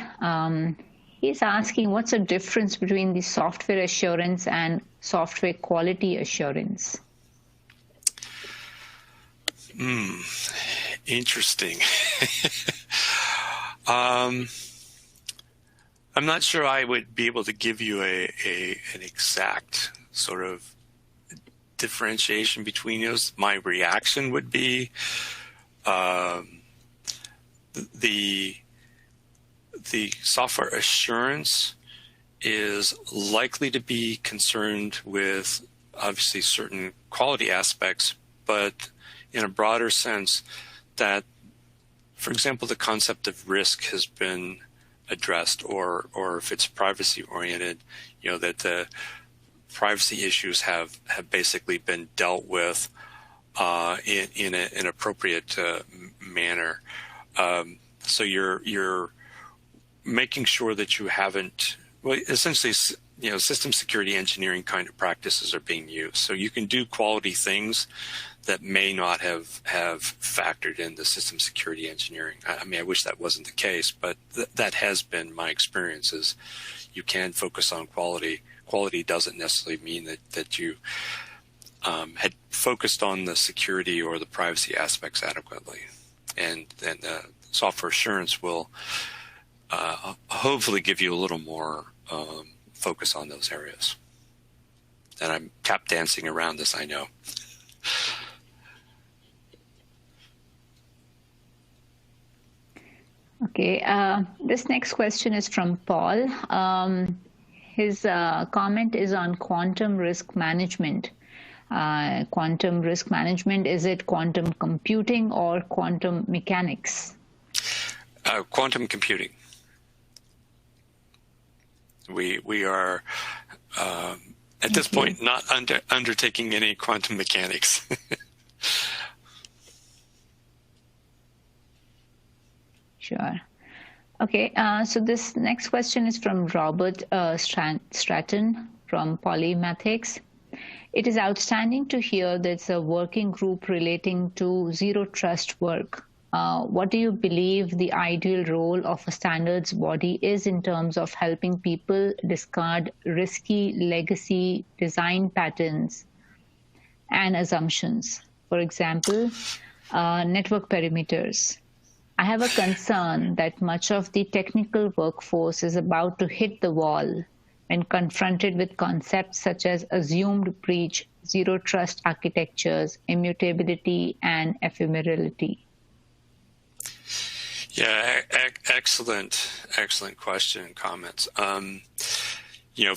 He's asking, what's the difference between the software assurance and software quality assurance? Interesting. I'm not sure I would be able to give you an exact sort of differentiation between those. My reaction would be the software assurance is likely to be concerned with obviously certain quality aspects, but in a broader sense that, for example, the concept of risk has been addressed, or if it's privacy oriented, that the privacy issues have basically been dealt with in an appropriate manner. So you're making sure that you haven't, essentially, system security engineering kind of practices are being used. So you can do quality things that may not have factored in the system security engineering. I mean, I wish that wasn't the case, but that has been my experience. Is you can focus on quality. Quality doesn't necessarily mean that you had focused on the security or the privacy aspects adequately. And software assurance will hopefully give you a little more focus on those areas. And I'm tap dancing around this, I know. Okay, this next question is from Paul. His comment is on quantum risk management. Quantum risk management, is it quantum computing or quantum mechanics? Quantum computing. We are at this point not undertaking any quantum mechanics. Sure. Okay, so this next question is from Robert Stratton from Polymathics. It is outstanding to hear there's a working group relating to zero trust work. What do you believe the ideal role of a standards body is in terms of helping people discard risky legacy design patterns and assumptions? For example, network perimeters. I have a concern that much of the technical workforce is about to hit the wall when confronted with concepts such as assumed breach, zero trust architectures, immutability, and ephemerality. Yeah, excellent question and comments.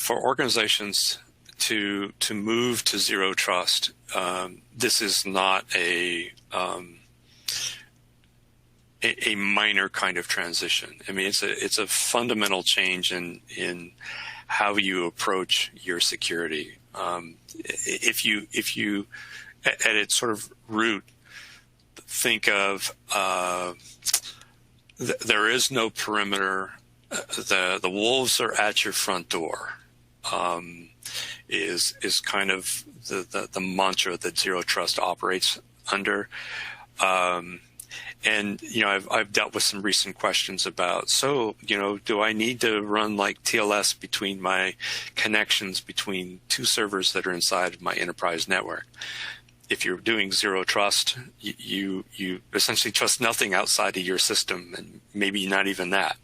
For organizations to move to zero trust, this is not a minor kind of transition. I mean, it's a fundamental change in how you approach your security. If you at its sort of root think of there is no perimeter. The wolves are at your front door. Is kind of the mantra that zero trust operates under. And I've dealt with some recent questions about, do I need to run like TLS between my connections between two servers that are inside of my enterprise network? If you're doing zero trust, you essentially trust nothing outside of your system, and maybe not even that.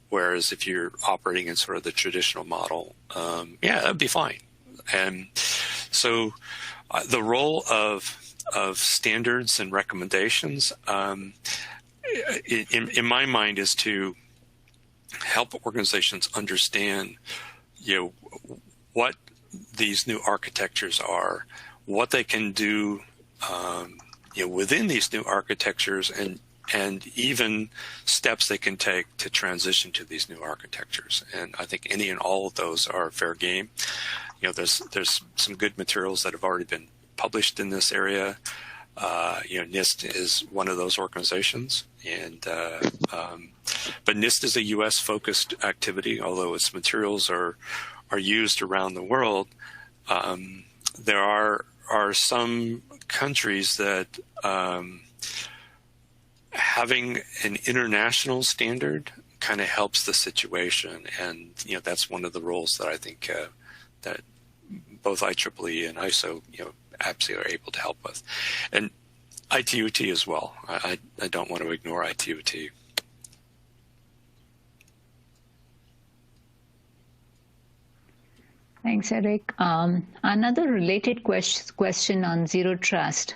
Whereas if you're operating in sort of the traditional model, that'd be fine. And so the role of standards and recommendations, in my mind, is to help organizations understand, what these new architectures are, what they can do, within these new architectures, and even steps they can take to transition to these new architectures. And I think any and all of those are fair game. There's some good materials that have already been published in this area. Nist is one of those organizations, and but Nist is a U.S. focused activity, although its materials are used around the world. There are some countries that having an international standard kind of helps the situation, and that's one of the roles that I think that both IEEE and ISO absolutely are able to help with, and ITUT as well. I don't want to ignore ITUT. Thanks, Eric. Another related question on zero trust.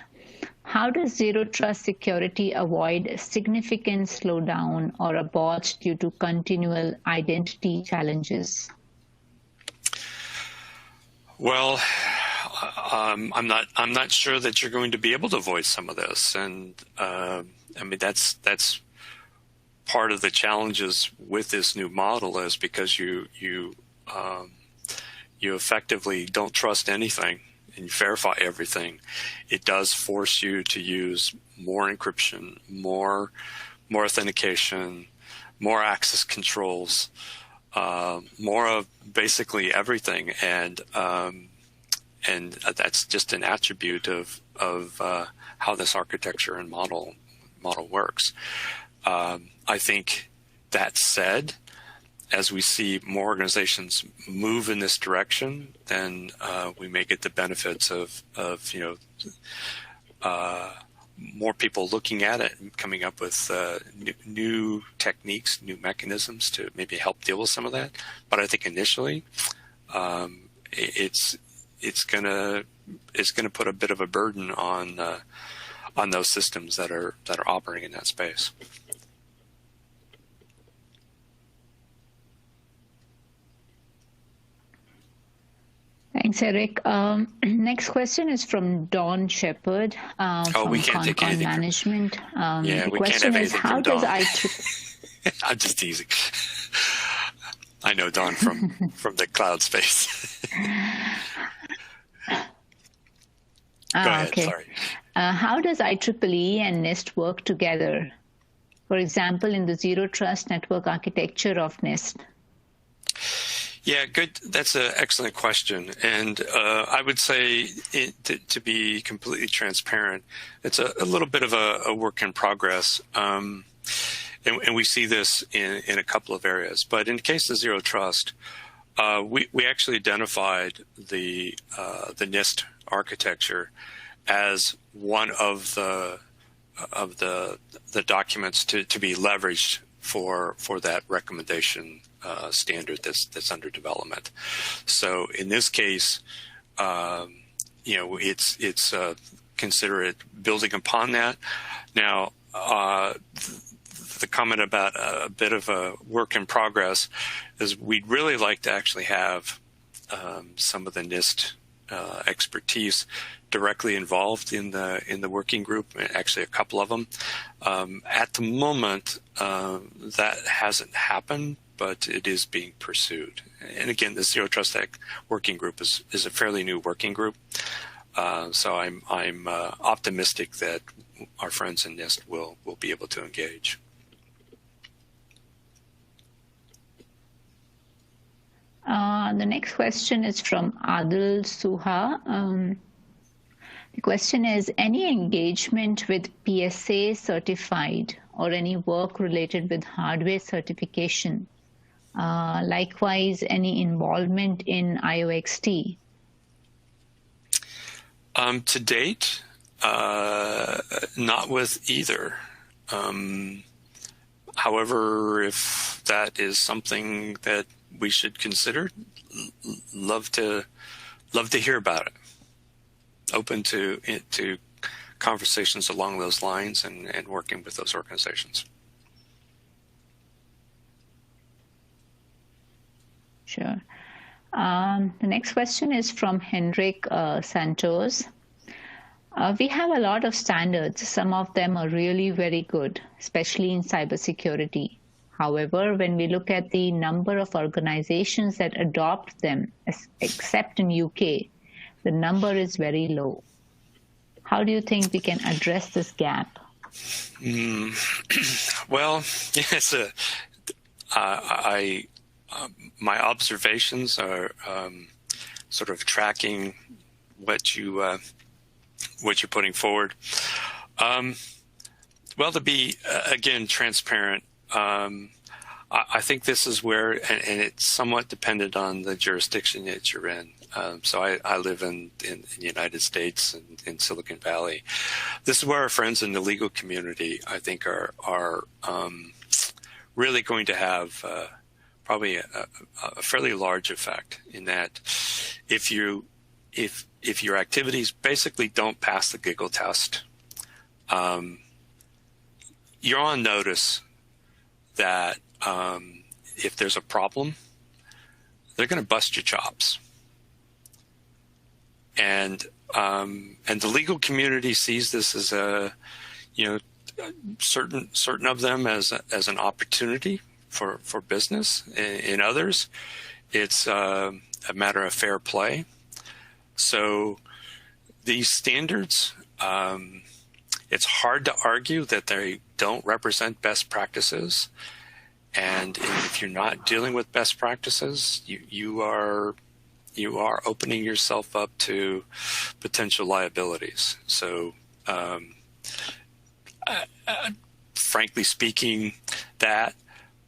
How does zero trust security avoid significant slowdown or a bot due to continual identity challenges? Well, I'm not sure that you're going to be able to avoid some of this, and that's part of the challenges with this new model, is because you effectively don't trust anything and you verify everything. It does force you to use more encryption, more authentication, more access controls, more of basically everything, and that's just an attribute of how this architecture and model works. I think that said, as we see more organizations move in this direction, then we may get the benefits of more people looking at it and coming up with new techniques, new mechanisms to maybe help deal with some of that. But I think initially, it's gonna put a bit of a burden on those systems that are operating in that space. Thanks, Eric. Next question is from Dawn Shepherd from we can't take anything management. Yeah, the we question can't have is, anything how from does Dawn. I'm just teasing. I know Dawn from the cloud space. Go ahead, okay. sorry. How does IEEE and Nist work together? For example, in the zero trust network architecture of Nist. Yeah, good. That's an excellent question. And I would say, to be completely transparent, it's a little bit of a work in progress. And we see this in a couple of areas. But in the case of zero trust, we actually identified the Nist architecture as one of the the documents to be leveraged for that recommendation standard that's under development. So in this case, it's consider it building upon that. Now, the comment about a bit of a work in progress is we'd really like to actually have some of the Nist expertise directly involved in the working group, actually a couple of them. At the moment, that hasn't happened, but it is being pursued. And again, the Zero Trust Act working group is a fairly new working group. So I'm optimistic that our friends in Nist will be able to engage. The next question is from Adil Suha. The question is, any engagement with PSA certified or any work related with hardware certification? Likewise, any involvement in IOXT? To date, not with either. However, if that is something that we should consider, love to hear about it. Open to conversations along those lines and working with those organizations. Sure. The next question is from Henrik Santos. We have a lot of standards. Some of them are really very good, especially in cybersecurity. However, when we look at the number of organizations that adopt them, except in UK, the number is very low. How do you think we can address this gap? Well, yes, my observations are sort of tracking what you're putting forward. Well, to be again transparent, I think this is where, and it's somewhat dependent on the jurisdiction that you're in. So I live in the United States and in Silicon Valley. This is where our friends in the legal community, I think, are really going to have probably a fairly large effect in that if your activities basically don't pass the giggle test, you're on notice that if there's a problem, they're going to bust your chops. And the legal community sees this as certain of them as an opportunity for business. In others, it's a matter of fair play. So these standards, it's hard to argue that they don't represent best practices. And if you're not dealing with best practices, you are opening yourself up to potential liabilities. So, frankly speaking, that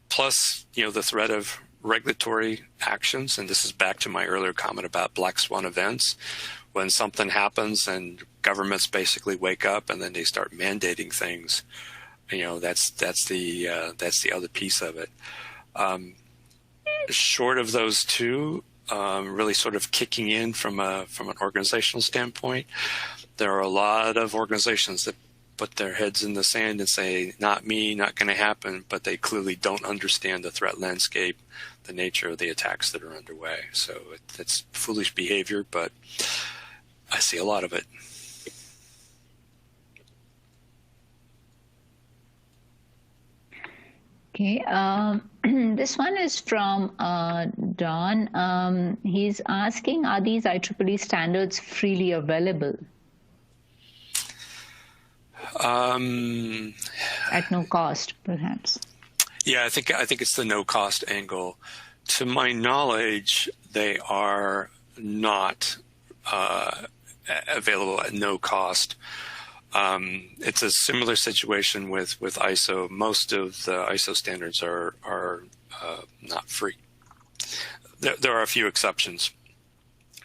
plus the threat of regulatory actions, and this is back to my earlier comment about black swan events, when something happens and governments basically wake up and then they start mandating things. That's the other piece of it. Short of those two, really sort of kicking in from an organizational standpoint, there are a lot of organizations that put their heads in the sand and say, not me, not going to happen, but they clearly don't understand the threat landscape, the nature of the attacks that are underway. So it's foolish behavior, but I see a lot of it. Okay, this one is from Don. He's asking, are these IEEE standards freely available? At no cost, perhaps. Yeah, I think it's the no cost angle. To my knowledge, they are not available at no cost. It's a similar situation with ISO. Most of the ISO standards are not free. There are a few exceptions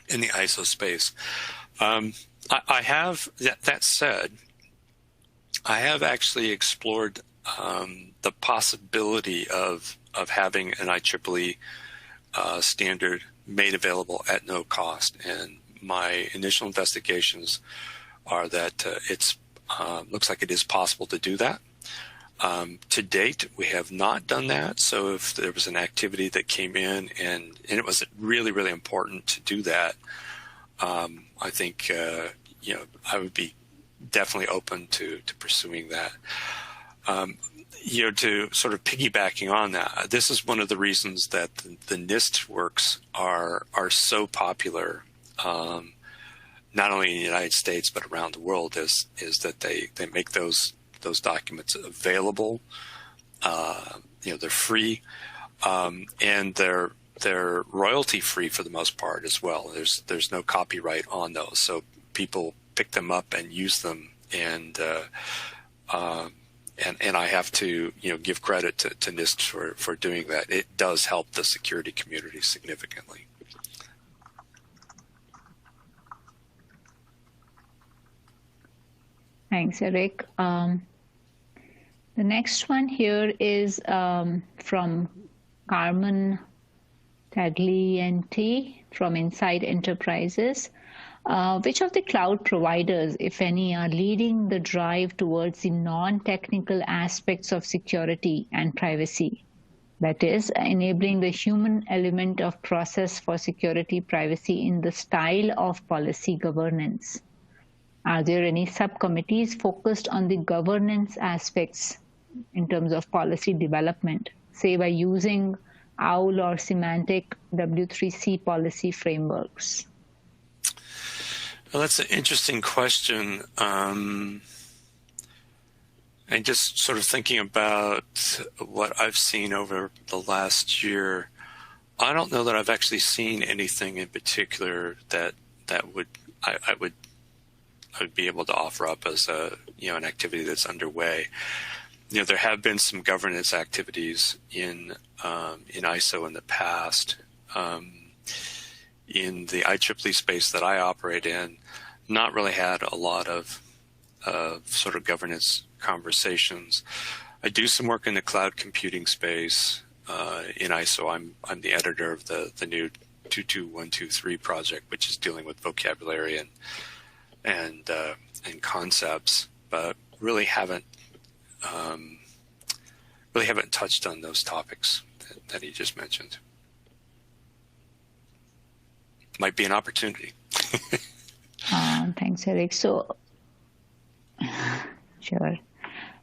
in the ISO space. I have that said. I have actually explored the possibility of having an IEEE standard made available at no cost, and my initial investigations are that it's looks like it is possible to do that. To date, we have not done that. So if there was an activity that came in and it was really, really important to do that, I think I would be definitely open to pursuing that. To sort of piggybacking on that, this is one of the reasons that the Nist works are so popular, not only in the United States but around the world, is that they make those documents available. They're free, and they're royalty free for the most part as well. There's no copyright on those, so people pick them up and use them, and I have to give credit to Nist for doing that. It does help the security community significantly. Thanks, Eric. The next one here is from Carmen Taglienti from Insight Enterprises. Which of the cloud providers, if any, are leading the drive towards the non-technical aspects of security and privacy? That is, enabling the human element of process for security privacy in the style of policy governance. Are there any subcommittees focused on the governance aspects in terms of policy development, say by using OWL or semantic W3C policy frameworks? Well, that's an interesting question. And just sort of thinking about what I've seen over the last year, I don't know that I've actually seen anything in particular that I would be able to offer up as an activity that's underway. There have been some governance activities in ISO in the past. In the IEEE space that I operate in, not really had a lot of sort of governance conversations. I do some work in the cloud computing space in ISO. I'm the editor of the new 22123 project, which is dealing with vocabulary and concepts, but really haven't touched on those topics that he just mentioned. Might be an opportunity. Thanks, Eric. So, sure.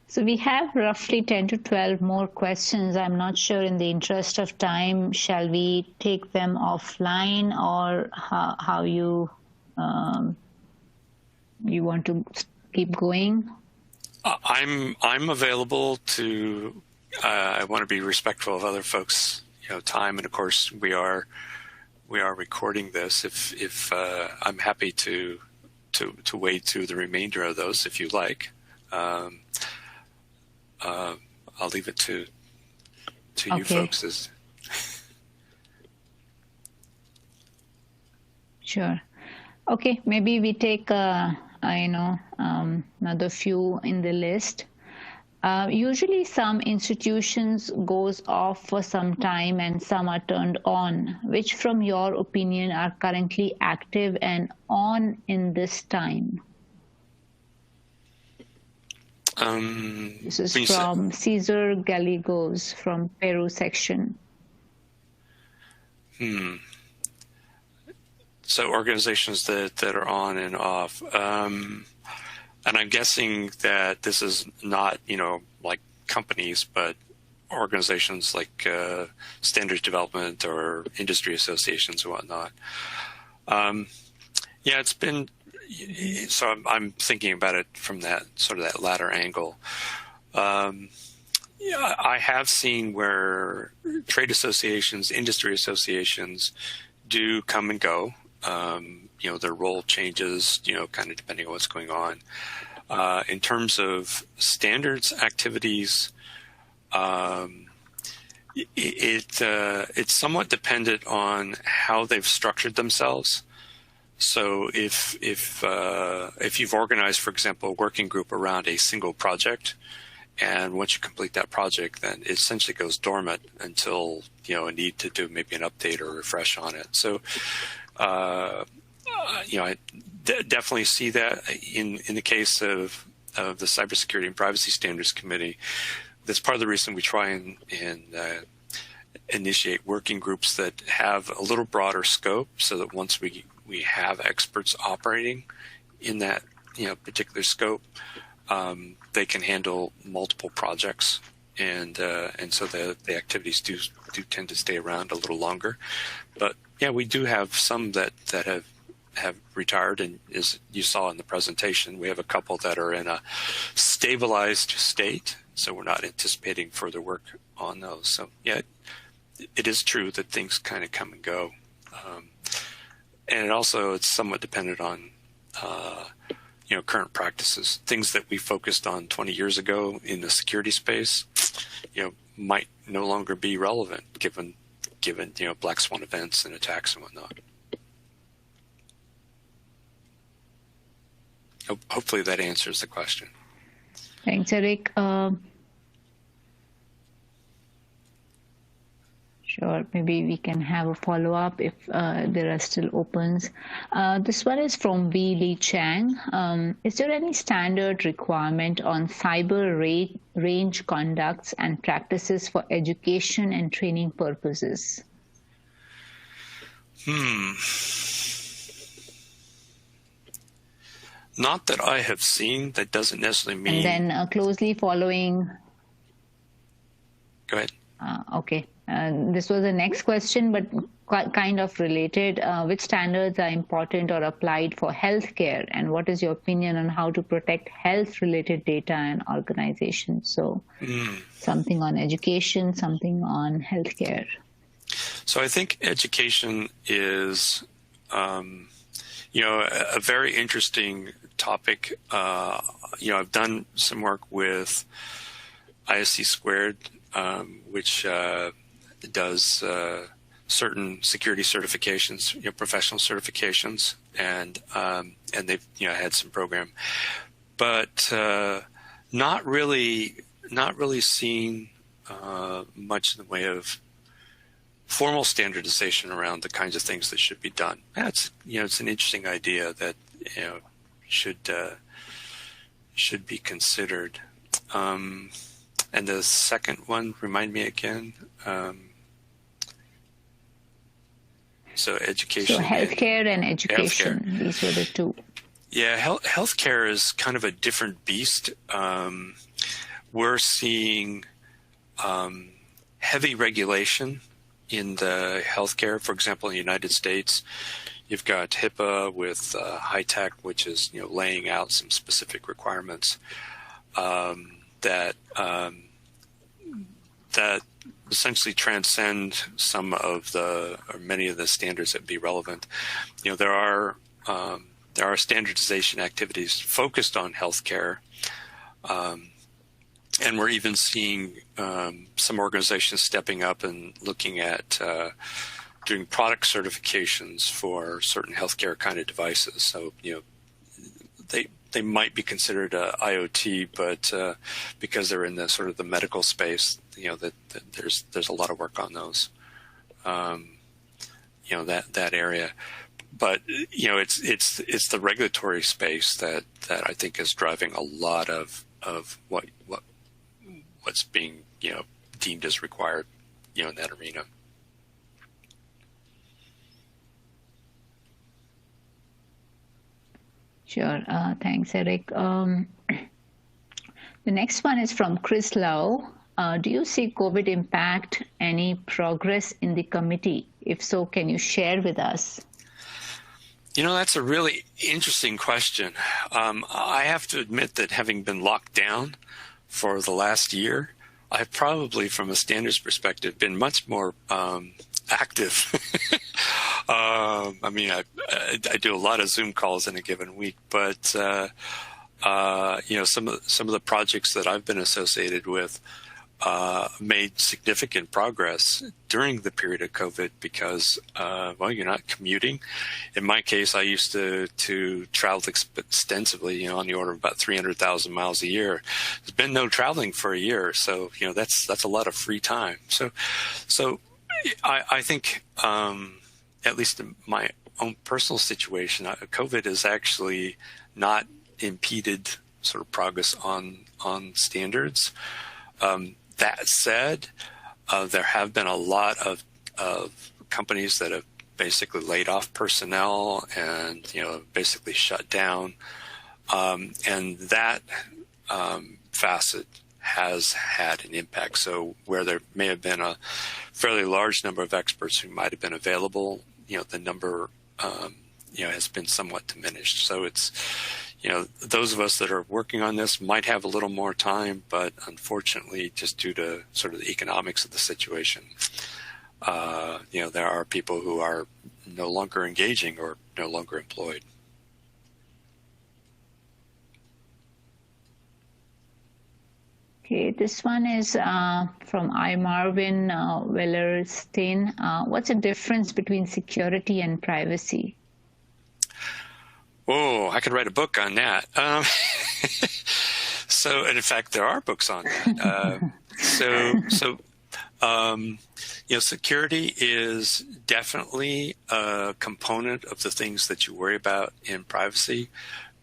So we have roughly 10 to 12 more questions. I'm not sure, in the interest of time, shall we take them offline, or how you want to keep going? I'm available to. I want to be respectful of other folks' time, and of course we are recording this. If I'm happy to wade through the remainder of those if you like. I'll leave it to you folks. Sure. Okay, maybe we take another few in the list. Usually some institutions goes off for some time and some are turned on. Which, from your opinion, are currently active and on in this time? This is from Cesar Gallegos from Peru section. So organizations that are on and off. And I'm guessing that this is not, like companies, but organizations like standards development or industry associations and whatnot. It's been, so I'm thinking about it from that sort of that latter angle. I have seen where trade associations, industry associations do come and go. Their role changes, kind of depending on what's going on. In terms of standards activities, it's somewhat dependent on how they've structured themselves. So if you've organized, for example, a working group around a single project, and once you complete that project, then it essentially goes dormant until a need to do maybe an update or refresh on it. So I definitely see that in the case of the Cybersecurity and Privacy Standards Committee. That's part of the reason we try and initiate working groups that have a little broader scope, so that once we have experts operating in that particular scope, they can handle multiple projects, and so the activities do tend to stay around a little longer. But yeah, we do have some that have retired, and as you saw in the presentation, we have a couple that are in a stabilized state, so we're not anticipating further work on those. So yeah, it is true that things kind of come and go, and it's somewhat dependent on current practices. Things that we focused on 20 years ago in the security space, might no longer be relevant given black swan events and attacks and whatnot. Hopefully that answers the question. Thanks, Eric. Sure, maybe we can have a follow-up if there are still opens. This one is from V. Lee Chang. Is there any standard requirement on cyber range conducts and practices for education and training purposes? Not that I have seen. That doesn't necessarily mean... And then closely following... Go ahead. Okay. This was the next question, but kind of related. Which standards are important or applied for healthcare, and what is your opinion on how to protect health-related data and organizations? So something on education, something on healthcare. So I think education is, a very interesting topic. I've done some work with ISC Squared, which does certain security certifications, professional certifications, and they've had some program, but not really seen much in the way of formal standardization around the kinds of things that should be done. That's it's an interesting idea that should be considered. And the second one, remind me again. So education. So healthcare and education. Healthcare. These were the two. Yeah, healthcare is kind of a different beast. We're seeing heavy regulation in the healthcare. For example, in the United States, you've got HIPAA with high-tech, which is laying out some specific requirements that essentially transcend some of or many of the standards that be relevant. There are standardization activities focused on healthcare, and we're even seeing some organizations stepping up and looking at doing product certifications for certain healthcare kind of devices. So they might be considered IoT, but because they're in the sort of the medical space, that there's a lot of work on those, that area. But it's the regulatory space that I think is driving a lot of what's being deemed as required in that arena. Sure. Thanks, Eric. The next one is from Chris Lau. Do you see COVID impact any progress in the committee? If so, can you share with us? That's a really interesting question. I have to admit that having been locked down for the last year, I've probably, from a standards perspective, been much more active. I do a lot of Zoom calls in a given week, but some of the projects that I've been associated with made significant progress during the period of COVID because, well, you're not commuting. In my case, I used to travel extensively, on the order of about 300,000 miles a year. There's been no traveling for a year, so that's a lot of free time. So I think, at least in my own personal situation, COVID has actually not impeded sort of progress on standards. That said, there have been a lot of companies that have basically laid off personnel and basically shut down, and that facet has had an impact. So where there may have been a fairly large number of experts who might have been available, the number has been somewhat diminished. So it's those of us that are working on this might have a little more time, but unfortunately, just due to sort of the economics of the situation, there are people who are no longer engaging or no longer employed. Okay, this one is from Marvin Wellerstein. What's the difference between security and privacy? Oh, I could write a book on that. And in fact, there are books on that. Security is definitely a component of the things that you worry about in privacy,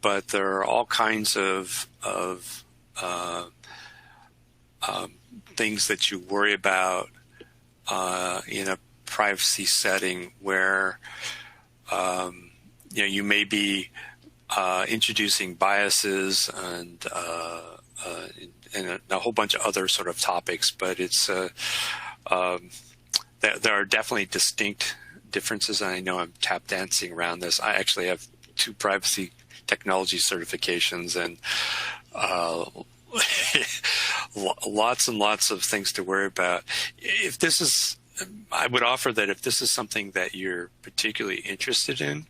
but there are all kinds of things that you worry about in a privacy setting where you may be introducing biases and a whole bunch of other sort of topics, but it's there are definitely distinct differences. And I know I'm tap dancing around this. I actually have 2 privacy technology certifications and lots and lots of things to worry about. I would offer that if this is something that you're particularly interested in,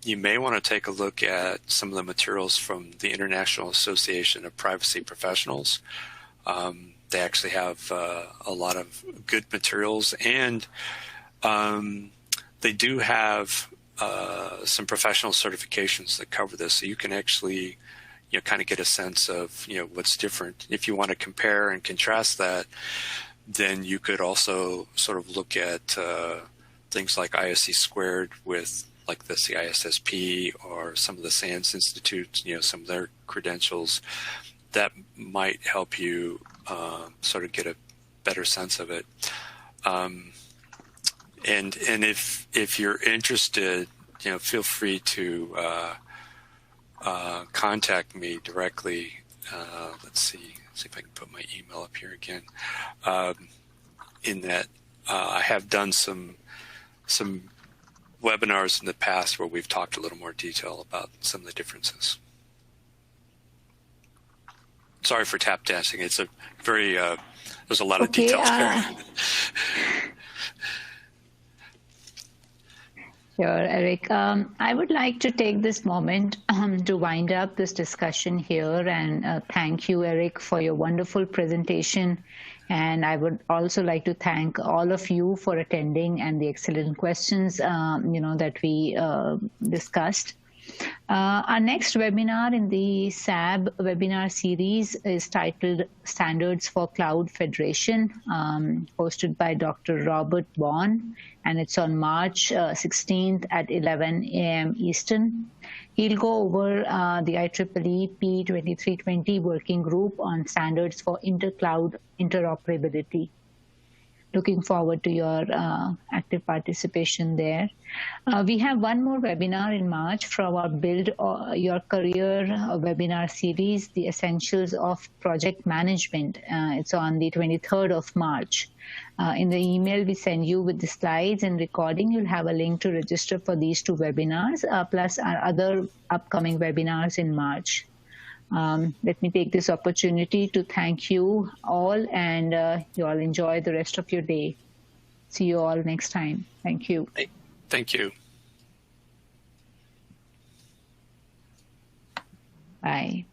you may want to take a look at some of the materials from the International Association of Privacy Professionals. They actually have a lot of good materials, and they do have some professional certifications that cover this, so you can actually kind of get a sense of what's different. If you want to compare and contrast that, then you could also sort of look at things like ISC squared with like the CISSP or some of the SANS Institute, some of their credentials. That might help you sort of get a better sense of it. And if you're interested, feel free to contact me directly. Let's see if I can put my email up here again. In that, I have done some webinars in the past where we've talked a little more detail about some of the differences. Sorry for tap dancing. It's a very there's a lot of details there. Sure, Eric. I would like to take this moment to wind up this discussion here and thank you, Eric, for your wonderful presentation. And I would also like to thank all of you for attending and the excellent questions, that we discussed. Our next webinar in the SAB webinar series is titled Standards for Cloud Federation, hosted by Dr. Robert Vaughn, and it's on March 16th at 11 a.m. Eastern. He'll go over the IEEE P2320 working group on standards for intercloud interoperability. Looking forward to your active participation there. We have one more webinar in March from our Build Your Career webinar series, The Essentials of Project Management. It's on the 23rd of March. In the email we send you with the slides and recording, you'll have a link to register for these 2 webinars, plus our other upcoming webinars in March. Let me take this opportunity to thank you all, and you all enjoy the rest of your day. See you all next time. Thank you. Thank you. Bye.